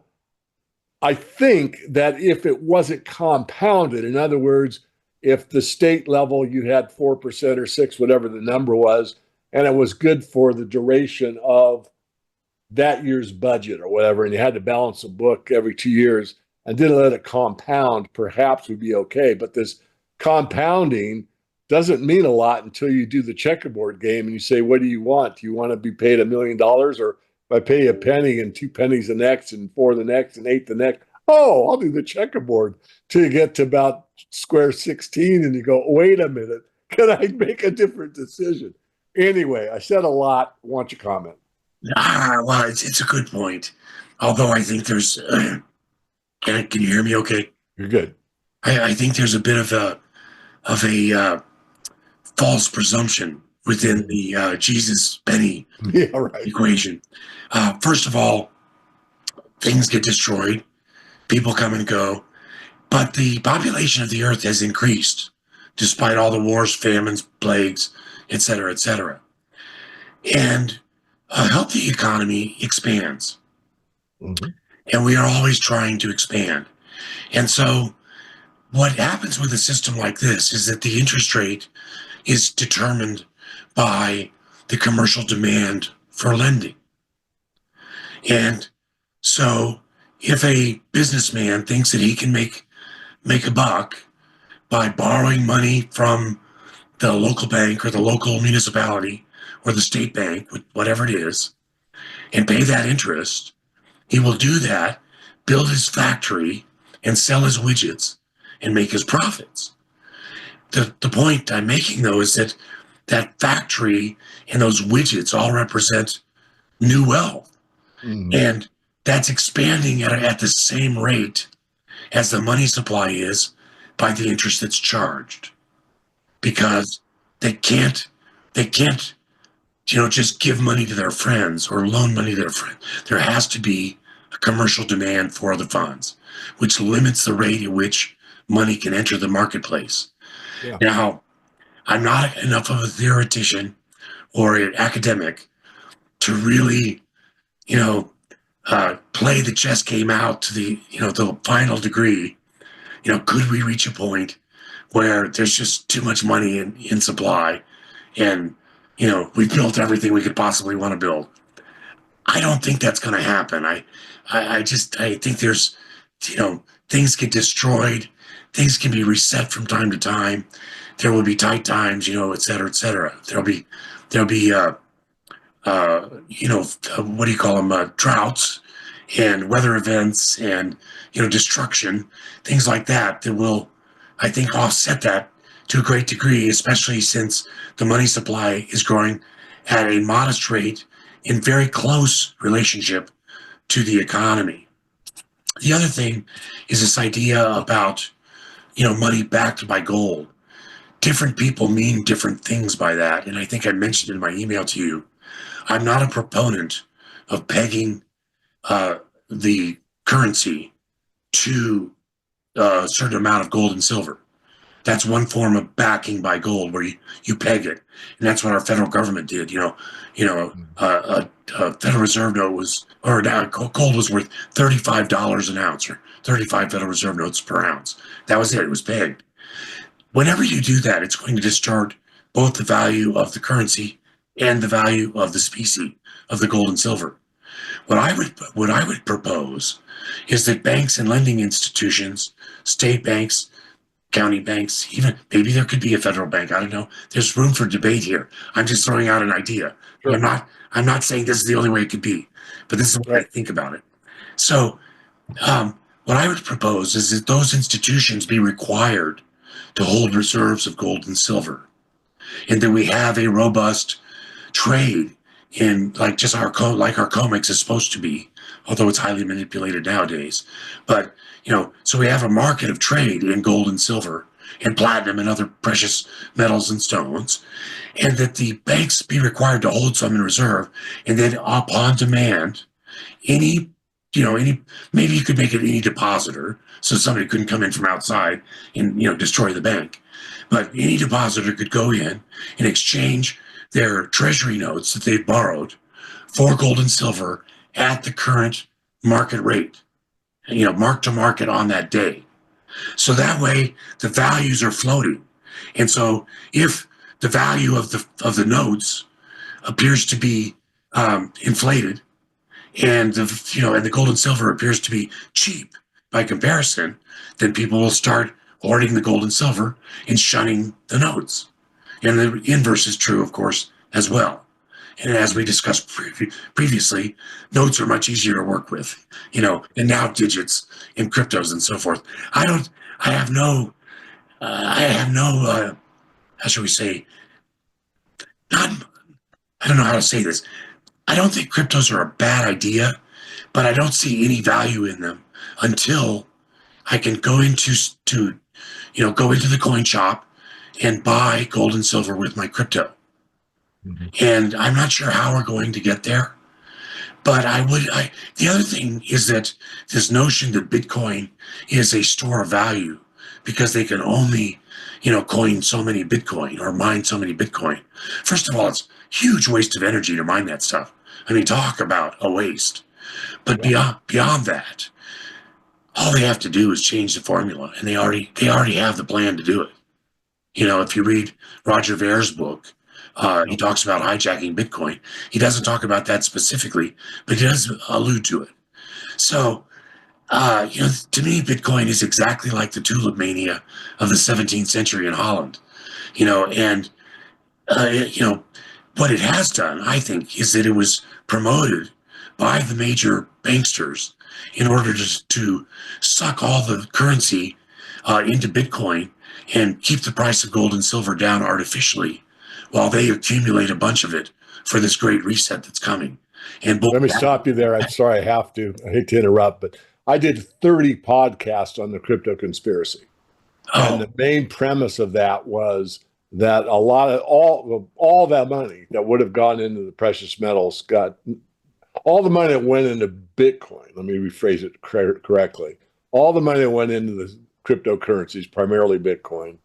Speaker 1: I think that if it wasn't compounded, in other words, if the state level you had 4% or 6%, whatever the number was, and it was good for the duration of that year's budget or whatever, and you had to balance a book every 2 years and didn't let it compound, perhaps we'd be okay. But this compounding doesn't mean a lot until you do the checkerboard game and you say, what do you want? Do you want to be paid $1 million, or if I pay a penny and 2 pennies the next and 4 the next and 8 the next? Oh, I'll do the checkerboard till you get to about square 16 and you go, wait a minute, can I make a different decision? Anyway, I said a lot. I want your comment.
Speaker 2: Well, it's a good point. Although I think there's, can you hear me okay?
Speaker 1: You're good.
Speaker 2: I think there's a bit of a false presumption within the Jesus penny equation. First of all, things get destroyed, people come and go, but the population of the earth has increased despite all the wars, famines, plagues, et cetera, et cetera. And a healthy economy expands. Mm-hmm. And we are always trying to expand. And so what happens with a system like this is that the interest rate is determined by the commercial demand for lending. And so if a businessman thinks that he can make a buck by borrowing money from the local bank or the local municipality or the state bank, whatever it is, and pay that interest, he will do that, build his factory, and sell his widgets and make his profits. The point I'm making, though, is that that factory and those widgets all represent new wealth. Mm. And that's expanding at the same rate as the money supply is by the interest that's charged. Because they can't just give money to their friends or loan money to their friends. There has to be a commercial demand for the funds, which limits the rate at which money can enter the marketplace. Yeah. Now, I'm not enough of a theoretician or an academic to really, play the chess game out to the final degree. Could we reach a point where there's just too much money in supply and, we've built everything we could possibly want to build? I don't think that's going to happen. I think there's, things get destroyed. Things can be reset from time to time. There will be tight times, et cetera, et cetera. There'll be what do you call them? Droughts and weather events and, destruction, things like that will, I think, offset that to a great degree, especially since the money supply is growing at a modest rate in very close relationship to the economy. The other thing is this idea about, money backed by gold. Different people mean different things by that. And I think I mentioned in my email to you, I'm not a proponent of pegging the currency to a certain amount of gold and silver. That's one form of backing by gold, where you peg it, and that's what our federal government did. A Federal Reserve note gold was worth $35 an ounce, or 35 Federal Reserve notes per ounce. That was it. It was pegged. Whenever you do that, it's going to distort both the value of the currency and the value of the specie of the gold and silver. What I would propose is that banks and lending institutions, state banks, county banks, even maybe there could be a federal bank. I don't know. There's room for debate here. I'm just throwing out an idea.
Speaker 1: Sure.
Speaker 2: I'm not saying this is the only way it could be, but this is what I think about it. So, what I would propose is that those institutions be required to hold reserves of gold and silver, and that we have a robust trade in like just like our COMEX is supposed to be, although it's highly manipulated nowadays. But so we have a market of trade in gold and silver and platinum and other precious metals and stones, and that the banks be required to hold some in reserve, and then upon demand, any any maybe you could make it any depositor, so somebody couldn't come in from outside and destroy the bank, but any depositor could go in and exchange their treasury notes that they've borrowed for gold and silver at the current market rate, mark to market on that day. So that way the values are floating. And so if the value of the notes appears to be inflated, and the gold and silver appears to be cheap by comparison, then people will start hoarding the gold and silver and shunning the notes. And the inverse is true, of course, as well. And as we discussed previously, notes are much easier to work with, and now digits and cryptos and so forth. I have no, how shall we say, not, I don't know how to say this. I don't think cryptos are a bad idea, but I don't see any value in them until I can go into the coin shop and buy gold and silver with my crypto. Mm-hmm. And I'm not sure how we're going to get there, but the other thing is that this notion that Bitcoin is a store of value because they can only, coin so many Bitcoin or mine so many Bitcoin. First of all, it's huge waste of energy to mine that stuff. I mean, talk about a waste. But beyond that, all they have to do is change the formula, and they already have the plan to do it. If you read Roger Ver's book, he talks about hijacking Bitcoin. He doesn't talk about that specifically, but he does allude to it. So, to me, Bitcoin is exactly like the tulip mania of the 17th century in Holland. And what it has done, I think, is that it was promoted by the major banksters in order to suck all the currency into Bitcoin and keep the price of gold and silver down artificially while they accumulate a bunch of it for this great reset that's coming. And
Speaker 1: let me stop you there. I'm sorry, I have to. I hate to interrupt, but I did 30 podcasts on the crypto conspiracy. And the main premise of that was that a lot of all that money that would have gone into the precious metals all the money that went into Bitcoin. Let me rephrase it correctly. All the money that went into the cryptocurrencies, primarily Bitcoin,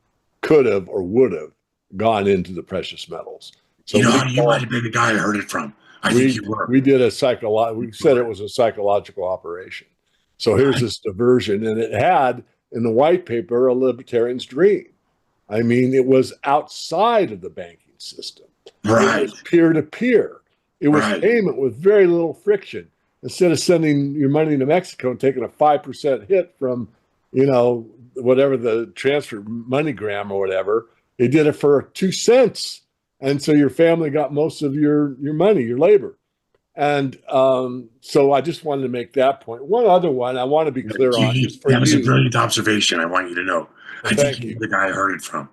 Speaker 1: could have or would have gone into the precious metals. So
Speaker 2: you might have been the guy I heard it from. I think you were.
Speaker 1: We did we said it was a psychological operation. So here's this diversion, and it had in the white paper a libertarian's dream. I mean, it was outside of the banking system.
Speaker 2: Right.
Speaker 1: It was peer-to-peer. It was payment with very little friction. Instead of sending your money to Mexico and taking a 5% hit from, whatever the transfer MoneyGram or whatever, they did it for 2 cents. And so your family got most of your money, your labor. And so I just wanted to make that point. One other one I want to be clear on. Just for
Speaker 2: that was a brilliant observation. I want you to know. I think you're the guy I heard it from.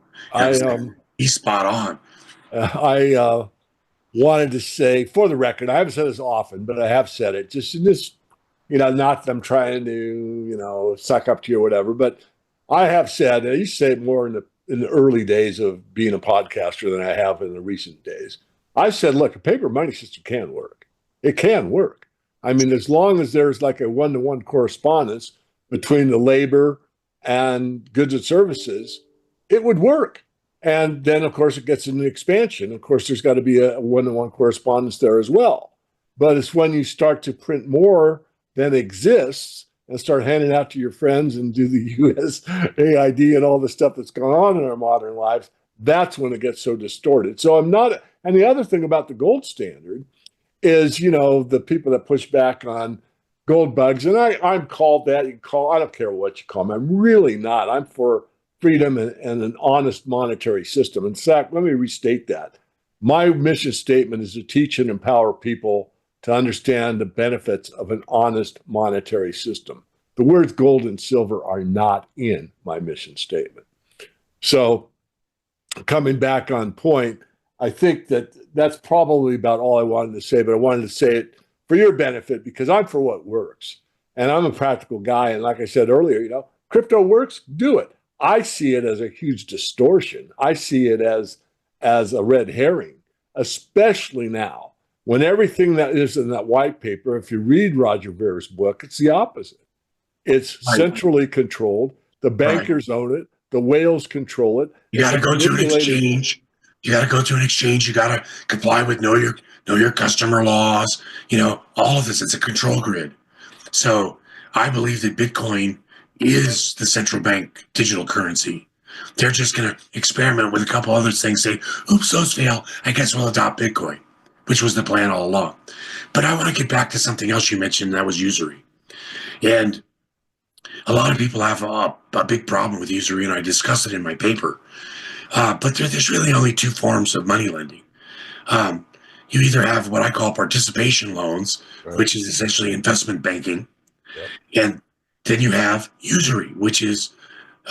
Speaker 2: He's spot on.
Speaker 1: I wanted to say, for the record, I haven't said this often, but I have said it. Just in this, not that I'm trying to, suck up to you or whatever, but I have said, I used to say it more in the early days of being a podcaster than I have in the recent days. I said, look, a paper money system can work. It can work. I mean, as long as there's like a one-to-one correspondence between the labor and goods and services, it would work. And then, of course, it gets an expansion. Of course, there's got to be a one-to-one correspondence there as well. But it's when you start to print more than exists and start handing out to your friends and do the USAID and all the stuff that's going on in our modern lives, that's when it gets so distorted. So I'm not, and the other thing about the gold standard is, the people that push back on gold bugs, and I'm called that. I don't care what you call me. I'm really not. I'm for freedom and an honest monetary system. In fact, let me restate that. My mission statement is to teach and empower people to understand the benefits of an honest monetary system. The words gold and silver are not in my mission statement. So, coming back on point, I think that's probably about all I wanted to say, but I wanted to say it for your benefit because I'm for what works. And I'm a practical guy. And like I said earlier, crypto works, do it. I see it as a huge distortion. I see it as a red herring, especially now when everything that is in that white paper, if you read Roger Ver's book, it's the opposite. It's centrally controlled. The bankers own it. The whales control it.
Speaker 2: You got to go to an exchange. You got to go to an exchange. You got to comply with know your customer laws. All of this. It's a control grid. So I believe that Bitcoin is the central bank digital currency. They're just going to experiment with a couple other things. Say, oops, those fail. I guess we'll adopt Bitcoin, which was the plan all along. But I want to get back to something else you mentioned. That was usury. And a lot of people have a big problem with usury, and I discuss it in my paper. But there's really only two forms of money lending. You either have what I call participation loans, which is essentially investment banking, and then you have usury, which is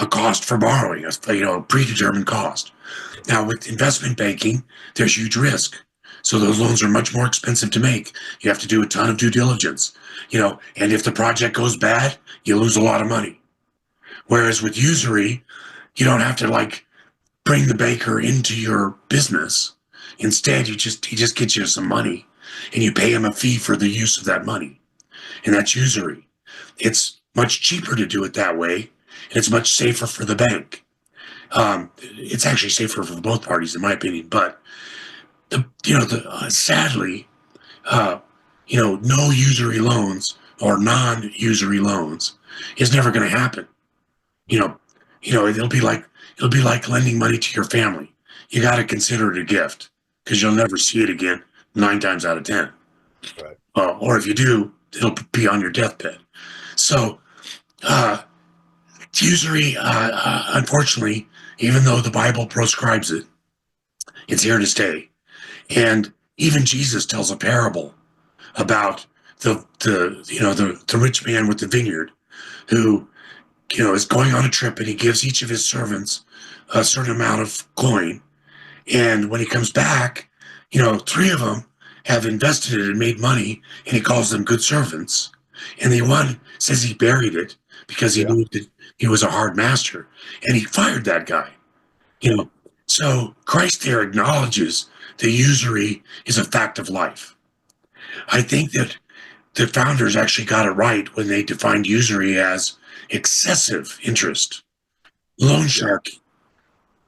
Speaker 2: a cost for borrowing, a predetermined cost. Now, with investment banking, there's huge risk. So those loans are much more expensive to make. You have to do a ton of due diligence, and if the project goes bad, you lose a lot of money. Whereas with usury, you don't have to bring the banker into your business. Instead, he just gets you some money and you pay him a fee for the use of that money. And that's usury. It's much cheaper to do it that way, and it's much safer for the bank. It's actually safer for both parties, in my opinion. But sadly, no usury loans or non-usury loans is never going to happen. It'll be like lending money to your family. You got to consider it a gift because you'll never see it again 9 times out of 10.
Speaker 1: Right.
Speaker 2: Or if you do, it'll be on your deathbed. So, usury, unfortunately, even though the Bible proscribes it, it's here to stay. And even Jesus tells a parable about the rich man with the vineyard who, is going on a trip, and he gives each of his servants a certain amount of coin. And when he comes back, 3 of them have invested it and made money, and he calls them good servants. And the one says he buried it because he knew that he was a hard master, and he fired that guy. So Christ there acknowledges that usury is a fact of life. I think that the founders actually got it right when they defined usury as excessive interest, loan sharking.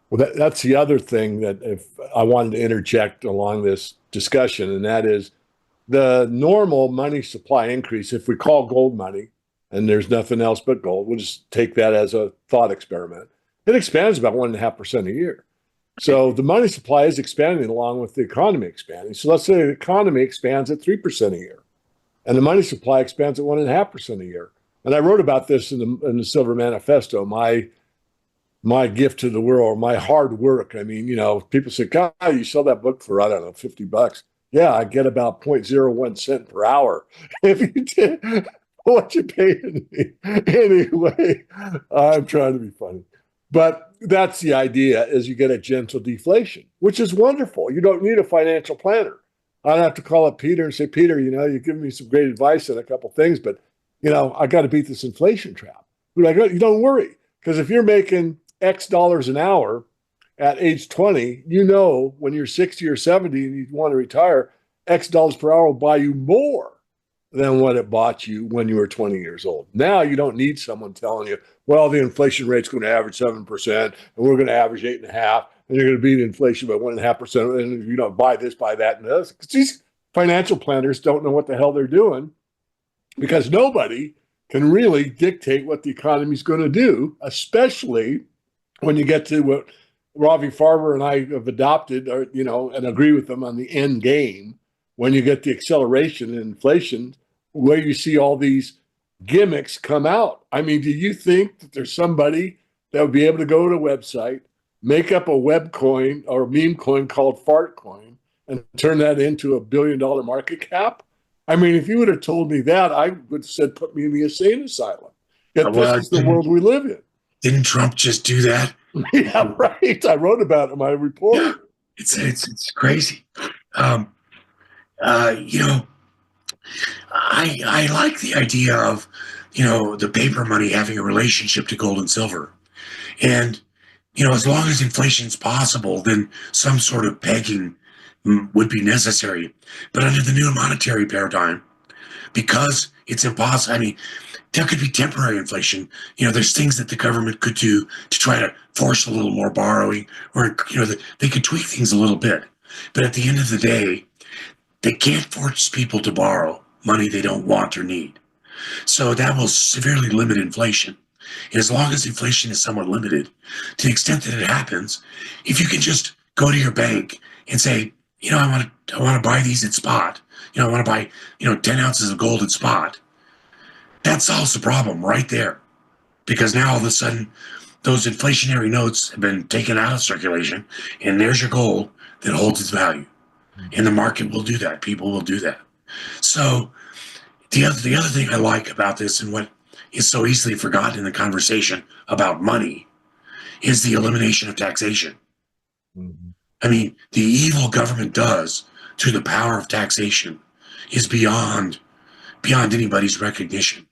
Speaker 1: Well, that's the other thing that if I wanted to interject along this discussion, and that is the normal money supply increase. If we call gold money, and there's nothing else but gold, we'll just take that as a thought experiment. It expands about 1.5% a year. So the money supply is expanding along with the economy expanding. So let's say the economy expands at 3% a year, and the money supply expands at 1.5% a year. And I wrote about this in the Silver Manifesto, my gift to the world, my hard work. I mean, people say, God, you sell that book for, I don't know, $50. Yeah, I get about 0.01 cent per hour. If you did what you paying me. Anyway, I'm trying to be funny. But that's the idea, is you get a gentle deflation, which is wonderful. You don't need a financial planner. I don't have to call up Peter and say, Peter, you've given me some great advice on a couple things, but, I got to beat this inflation trap. We're like, you don't worry, because if you're making X dollars an hour at age 20, when you're 60 or 70 and you want to retire, X dollars per hour will buy you more than what it bought you when you were 20 years old. Now you don't need someone telling you, well, the inflation rate's going to average 7%, and we're going to average 8.5%, and you're going to beat inflation by 1.5%, and buy this, buy that, and this. Because these financial planners don't know what the hell they're doing, because nobody can really dictate what the economy is going to do, especially when you get to what Ravi Farber and I have adopted, or and agree with them on the end game. When you get the acceleration in inflation, where you see all these gimmicks come out. I mean, do you think that there's somebody that would be able to go to a website, make up a web coin or meme coin called fart coin, and turn that into $1 billion market cap? I mean, if you would have told me that, I would have said, put me in the insane asylum. Yet this is the world we live in.
Speaker 2: Didn't Trump just do that?
Speaker 1: Yeah, right. I wrote about it in my report.
Speaker 2: Yeah, it's crazy. You know, I like the idea of, the paper money having a relationship to gold and silver. And, as long as inflation is possible, then some sort of pegging would be necessary. But under the new monetary paradigm, because it's impossible, I mean, there could be temporary inflation. There's things that the government could do to try to force a little more borrowing, or, they could tweak things a little bit. But at the end of the day, they can't force people to borrow money they don't want or need. So that will severely limit inflation. And as long as inflation is somewhat limited, to the extent that it happens, if you can just go to your bank and say, I want to buy these at spot. I want to buy, 10 ounces of gold at spot. That solves the problem right there. Because now all of a sudden, those inflationary notes have been taken out of circulation, and there's your gold that holds its value. And the market will do that. People will do that. So the other thing I like about this, and what is so easily forgotten in the conversation about money, is the elimination of taxation. Mm-hmm. I mean, the evil government does through the power of taxation is beyond anybody's recognition.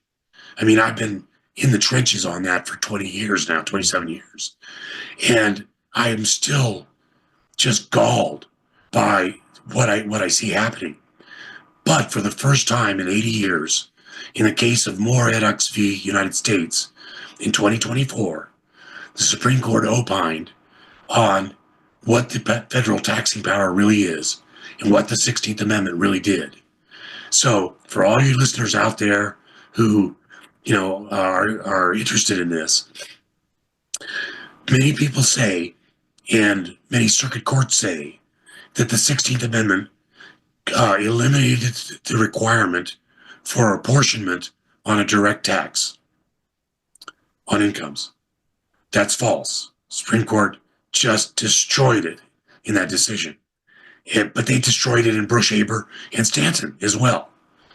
Speaker 2: I mean, I've been in the trenches on that for 20 years now, 27 years. And I am still just galled by what I see happening. But for the first time in 80 years, in the case of Moore Eddux v. United States in 2024, the Supreme Court opined on what the federal taxing power really is and what the 16th Amendment really did. So for all you listeners out there who, are interested in this, many people say, and many circuit courts say, that the 16th Amendment eliminated the requirement for apportionment on a direct tax on incomes. That's false. Supreme Court just destroyed it in that decision. But they destroyed it in Bush-Haber and Stanton as well.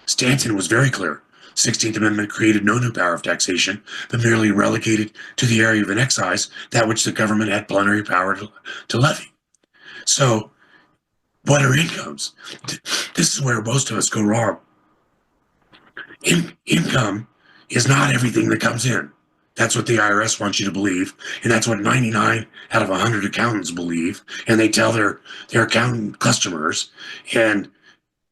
Speaker 2: Stanton was very clear. 16th Amendment created no new power of taxation, but merely relegated to the area of an excise that which the government had plenary power to levy. So, what are incomes? This is where most of us go wrong. Income is not everything that comes in. That's what the IRS wants you to believe, and that's what 99 out of 100 accountants believe, and they tell their accountant customers. And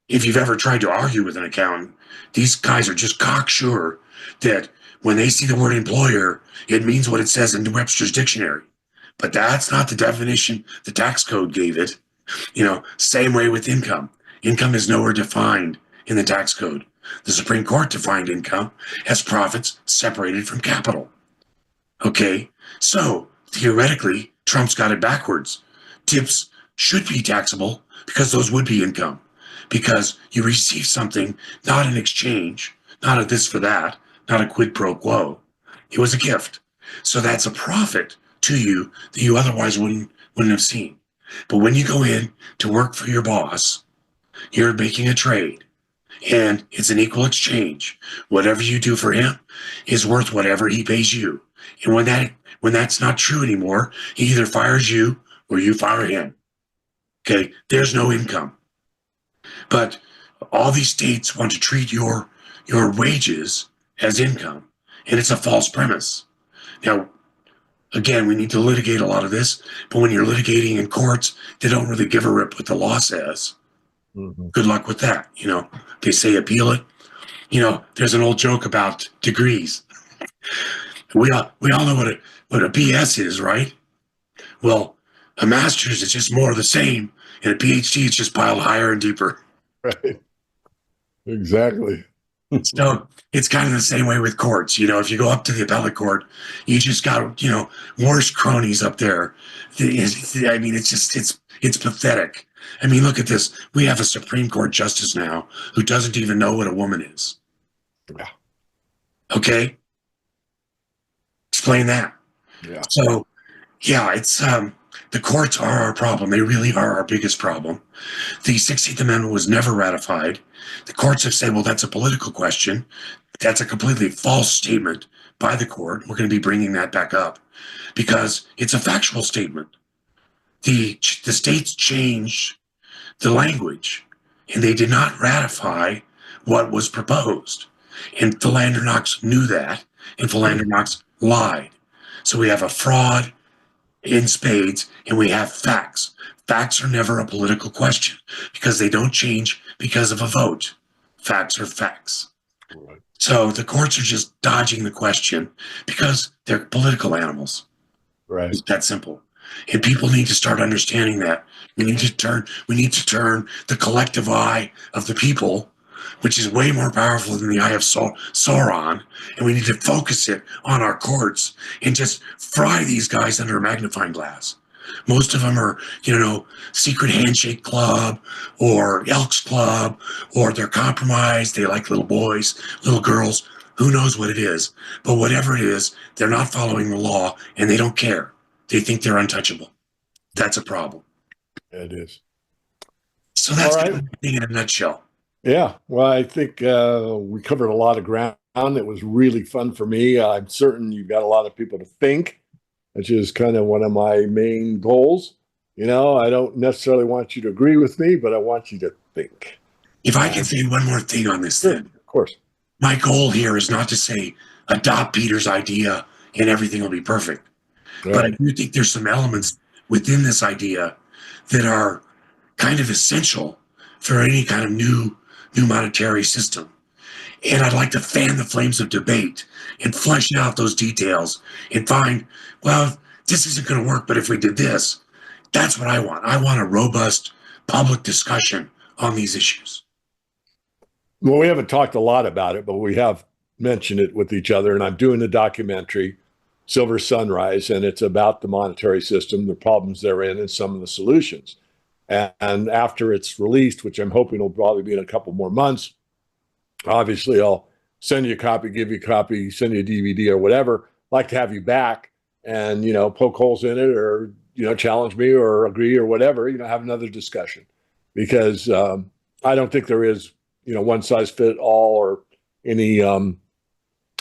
Speaker 2: if you've ever tried to argue with an accountant, these guys are just cocksure that when they see the word employer, it means what it says in Webster's dictionary. But that's not the definition the tax code gave it. Same way with income. Income is nowhere defined in the tax code. The Supreme Court defined income as profits separated from capital. Okay, so theoretically, Trump's got it backwards. Tips should be taxable because those would be income. Because you receive something, not in exchange, not a this for that, not a quid pro quo. It was a gift. So that's a profit to you that you otherwise wouldn't have seen. But when you go in to work for your boss, you're making a trade, and it's an equal exchange. Whatever you do for him is worth whatever he pays you. And when that's not true anymore, he either fires you or you fire him. Okay, there's no income. But all these states want to treat your wages as income, and it's a false premise. Now, again, we need to litigate a lot of this, but when you're litigating in courts, they don't really give a rip what the law says. Mm-hmm. Good luck with that. They say appeal it. There's an old joke about degrees. We all know what a BS is, right? Well, a master's is just more of the same, and a PhD is just piled higher and deeper.
Speaker 1: Right. Exactly.
Speaker 2: So it's kind of the same way with courts. If you go up to the appellate court, you just got, worse cronies up there. I mean, it's pathetic. I mean, look at this. We have a Supreme Court justice now who doesn't even know what a woman is.
Speaker 1: Yeah.
Speaker 2: Okay? Explain that.
Speaker 1: Yeah.
Speaker 2: So, yeah, it's the courts are our problem. They really are our biggest problem. The 16th Amendment was never ratified. The courts have said, well, that's a political question. That's a completely false statement by the court. We're going to be bringing that back up because it's a factual statement. The states changed the language and they did not ratify what was proposed. And Philander Knox knew that, and Philander Knox lied. So we have a fraud in spades, and we have facts. Facts are never a political question because they don't change because of a vote. Facts are facts.
Speaker 1: Right.
Speaker 2: So the courts are just dodging the question because they're political animals.
Speaker 1: Right.
Speaker 2: It's that simple. And people need to start understanding that. We need to turn the collective eye of the people, which is way more powerful than the eye of Sauron, and we need to focus it on our courts and just fry these guys under a magnifying glass. Most of them are, Secret Handshake Club or Elks Club, or they're compromised. They like little boys, little girls. Who knows what it is? But whatever it is, they're not following the law and they don't care. They think they're untouchable. That's a problem.
Speaker 1: It is.
Speaker 2: So that's
Speaker 1: All
Speaker 2: kind
Speaker 1: right.
Speaker 2: of the thing in a nutshell.
Speaker 1: Yeah. Well, I think we covered a lot of ground. It was really fun for me. I'm certain you've got a lot of people to think, which is kind of one of my main goals. I don't necessarily want you to agree with me, but I want you to think.
Speaker 2: If I can say one more thing on this,
Speaker 1: Sure,
Speaker 2: then
Speaker 1: of course.
Speaker 2: my goal here is not to say adopt Peter's idea and everything will be perfect. But I do think there's some elements within this idea that are kind of essential for any kind of new monetary system. And I'd like to fan the flames of debate and flesh out those details and find, well, this isn't going to work, but if we did this, that's what I want. I want a robust public discussion on these issues.
Speaker 1: Well, we haven't talked a lot about it, but we have mentioned it with each other. And I'm doing a documentary, Silver Sunrise, and it's about the monetary system, the problems therein, and some of the solutions. And after it's released, which I'm hoping will probably be in a couple more months, obviously I'll send you a copy, give you a copy, send you a DVD or whatever. I'd like to have you back and, poke holes in it or, challenge me or agree or whatever, have another discussion. Because I don't think there is, one size fit all or any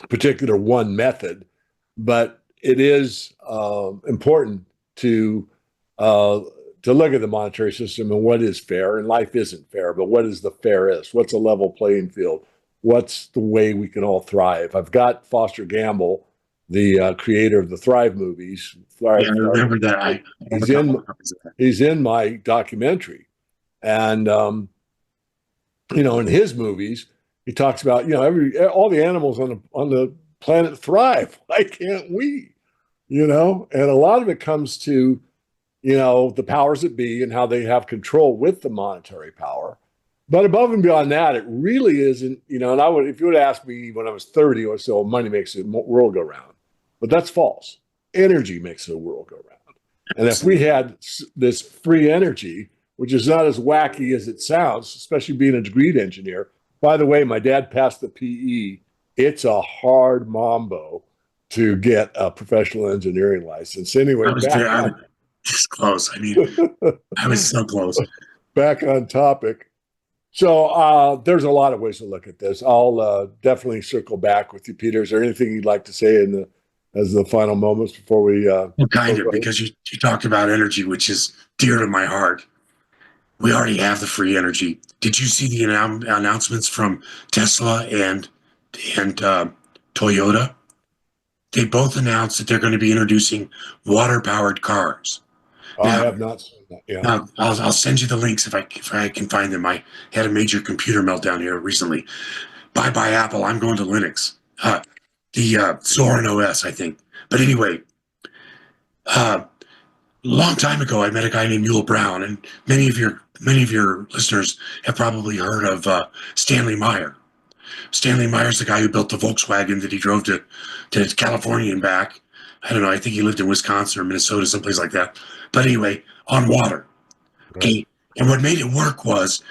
Speaker 1: particular one method. But it is important to look at the monetary system and what is fair. And life isn't fair, but what is the fairest? What's a level playing field? What's the way we can all thrive? I've got Foster Gamble, the creator of the Thrive movies.
Speaker 2: I remember that.
Speaker 1: He's in my documentary. And, in his movies, he talks about, all the animals on the planet thrive. Why can't we? And a lot of it comes to, the powers that be and how they have control with the monetary power. But above and beyond that, it really isn't, and if you would ask me when I was 30 or so, money makes the world go round. But that's false. Energy makes the world go round. And if we had this free energy, which is not as wacky as it sounds, especially being a degreed engineer. By the way, my dad passed the PE. It's a hard mambo to get a professional engineering license. Anyway,
Speaker 2: I was just close. I mean, I was so close.
Speaker 1: Back on topic. So there's a lot of ways to look at this. I'll definitely circle back with you, Peter. Is there anything you'd like to say as the final moments before we?
Speaker 2: Because you talked about energy, which is dear to my heart. We already have the free energy. Did you see the announcements from Tesla and Toyota? They both announced that they're going to be introducing water-powered cars.
Speaker 1: I have not seen that. Yeah.
Speaker 2: Now, I'll send you the links if I can find them. I had a major computer meltdown here recently. Bye Apple. I'm going to Linux. The Zorin OS, I think. But anyway, long time ago, I met a guy named Yul Brown, and many of your listeners have probably heard of Stanley Meyer. Stanley Meyer's the guy who built the Volkswagen that he drove to California and back. I don't know. I think he lived in Wisconsin or Minnesota, someplace like that. But anyway, on water. Okay. And what made it work was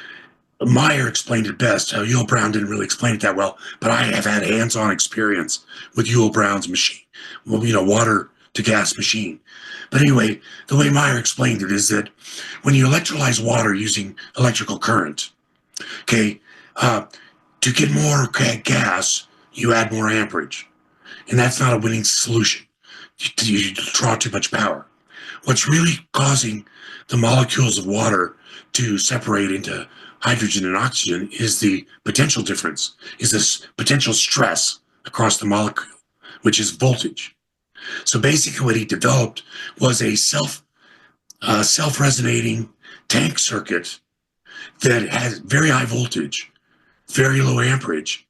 Speaker 2: Meyer explained it best. Yule Brown didn't really explain it that well, but I have had hands-on experience with Yule Brown's machine, well, water to gas machine. But anyway, the way Meyer explained it is that when you electrolyze water using electrical current, okay, to get more gas, you add more amperage. And that's not a winning solution. You draw too much power. What's really causing the molecules of water to separate into hydrogen and oxygen is the potential difference, is this potential stress across the molecule, which is voltage. So basically what he developed was a self-resonating tank circuit that has very high voltage, very low amperage,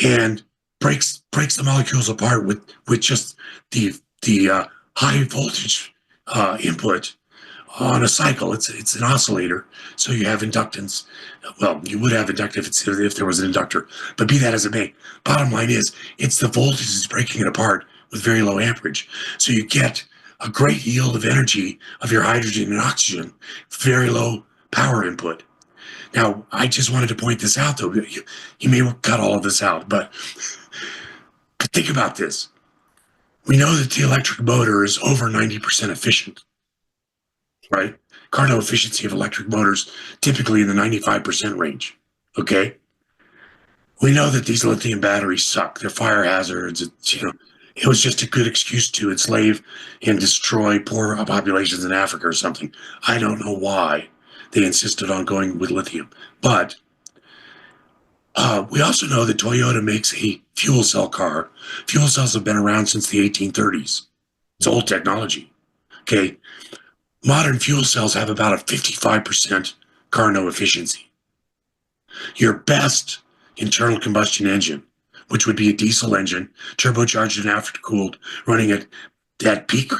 Speaker 2: and breaks the molecules apart with just the high voltage input on a cycle. It's an oscillator, so you have inductance. Well, you would have inductance if there was an inductor, but be that as it may, bottom line is it's the voltage is breaking it apart with very low amperage. So you get a great yield of energy of your hydrogen and oxygen, very low power input. Now, I just wanted to point this out, though. You may cut all of this out, but think about this. We know that the electric motor is over 90% efficient, right? Carnot efficiency of electric motors typically in the 95% range, okay? We know that these lithium batteries suck. They're fire hazards. It was just a good excuse to enslave and destroy poor populations in Africa or something. I don't know why they insisted on going with lithium. But we also know that Toyota makes a fuel cell car. Fuel cells have been around since the 1830s. It's old technology, okay? Modern fuel cells have about a 55% Carnot efficiency. Your best internal combustion engine, which would be a diesel engine, turbocharged and aftercooled, running at peak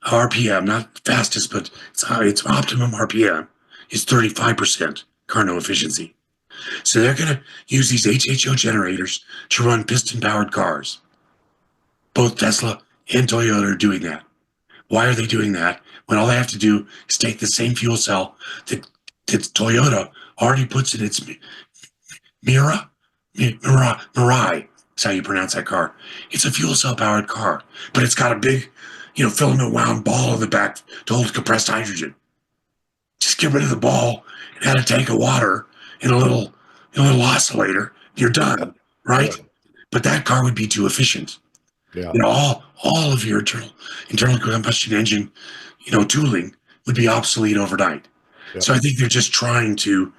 Speaker 2: RPM, not fastest, but it's optimum RPM, is 35% Carnot efficiency. So they're going to use these HHO generators to run piston-powered cars. Both Tesla and Toyota are doing that. Why are they doing that when all they have to do is take the same fuel cell that Toyota already puts in its Mirai, is how you pronounce that car. It's a fuel cell powered car, but it's got a big, filament wound ball in the back to hold compressed hydrogen. Just get rid of the ball and add a tank of water and a little oscillator. You're done, right? Yeah. But that car would be too efficient.
Speaker 1: Yeah.
Speaker 2: All of your internal combustion engine, tooling would be obsolete overnight. Yeah. So I think they're just trying to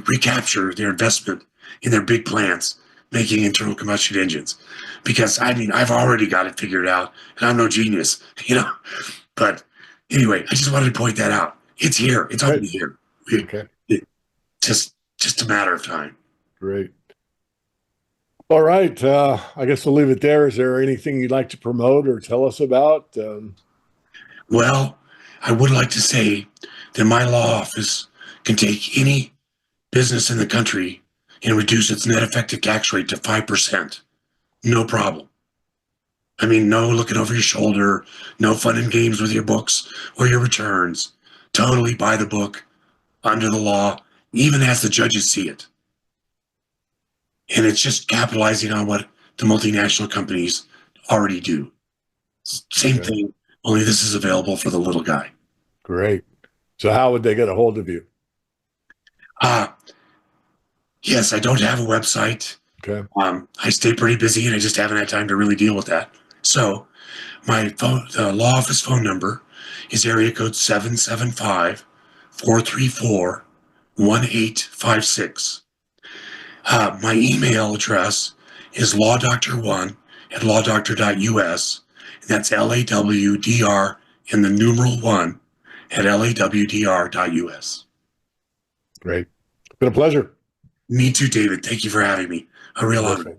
Speaker 2: recapture their investment in their big plants making internal combustion engines. Because I've already got it figured out, and I'm no genius, But anyway, I just wanted to point that out. It's here. It's already here.
Speaker 1: Okay.
Speaker 2: Just a matter of time.
Speaker 1: Great. All right. I guess we'll leave it there. Is there anything you'd like to promote or tell us about?
Speaker 2: Well, I would like to say that my law office can take any business in the country and reduce its net effective tax rate to 5%. No problem. No looking over your shoulder, no fun and games with your books or your returns. Totally by the book, under the law, even as the judges see it. And it's just capitalizing on what the multinational companies already do. Same thing, only this is available for the little guy.
Speaker 1: Great. So how would they get a hold of you?
Speaker 2: Yes, I don't have a website.
Speaker 1: Okay.
Speaker 2: I stay pretty busy and I just haven't had time to really deal with that. So my law office phone number is area code 775-434-1856. My email address is lawdoctor1@lawdoctor.us. And that's LAWDR and the numeral 1 at LAWDR.us.
Speaker 1: Great. It's been a pleasure.
Speaker 2: Me too, David. Thank you for having me. A real honor.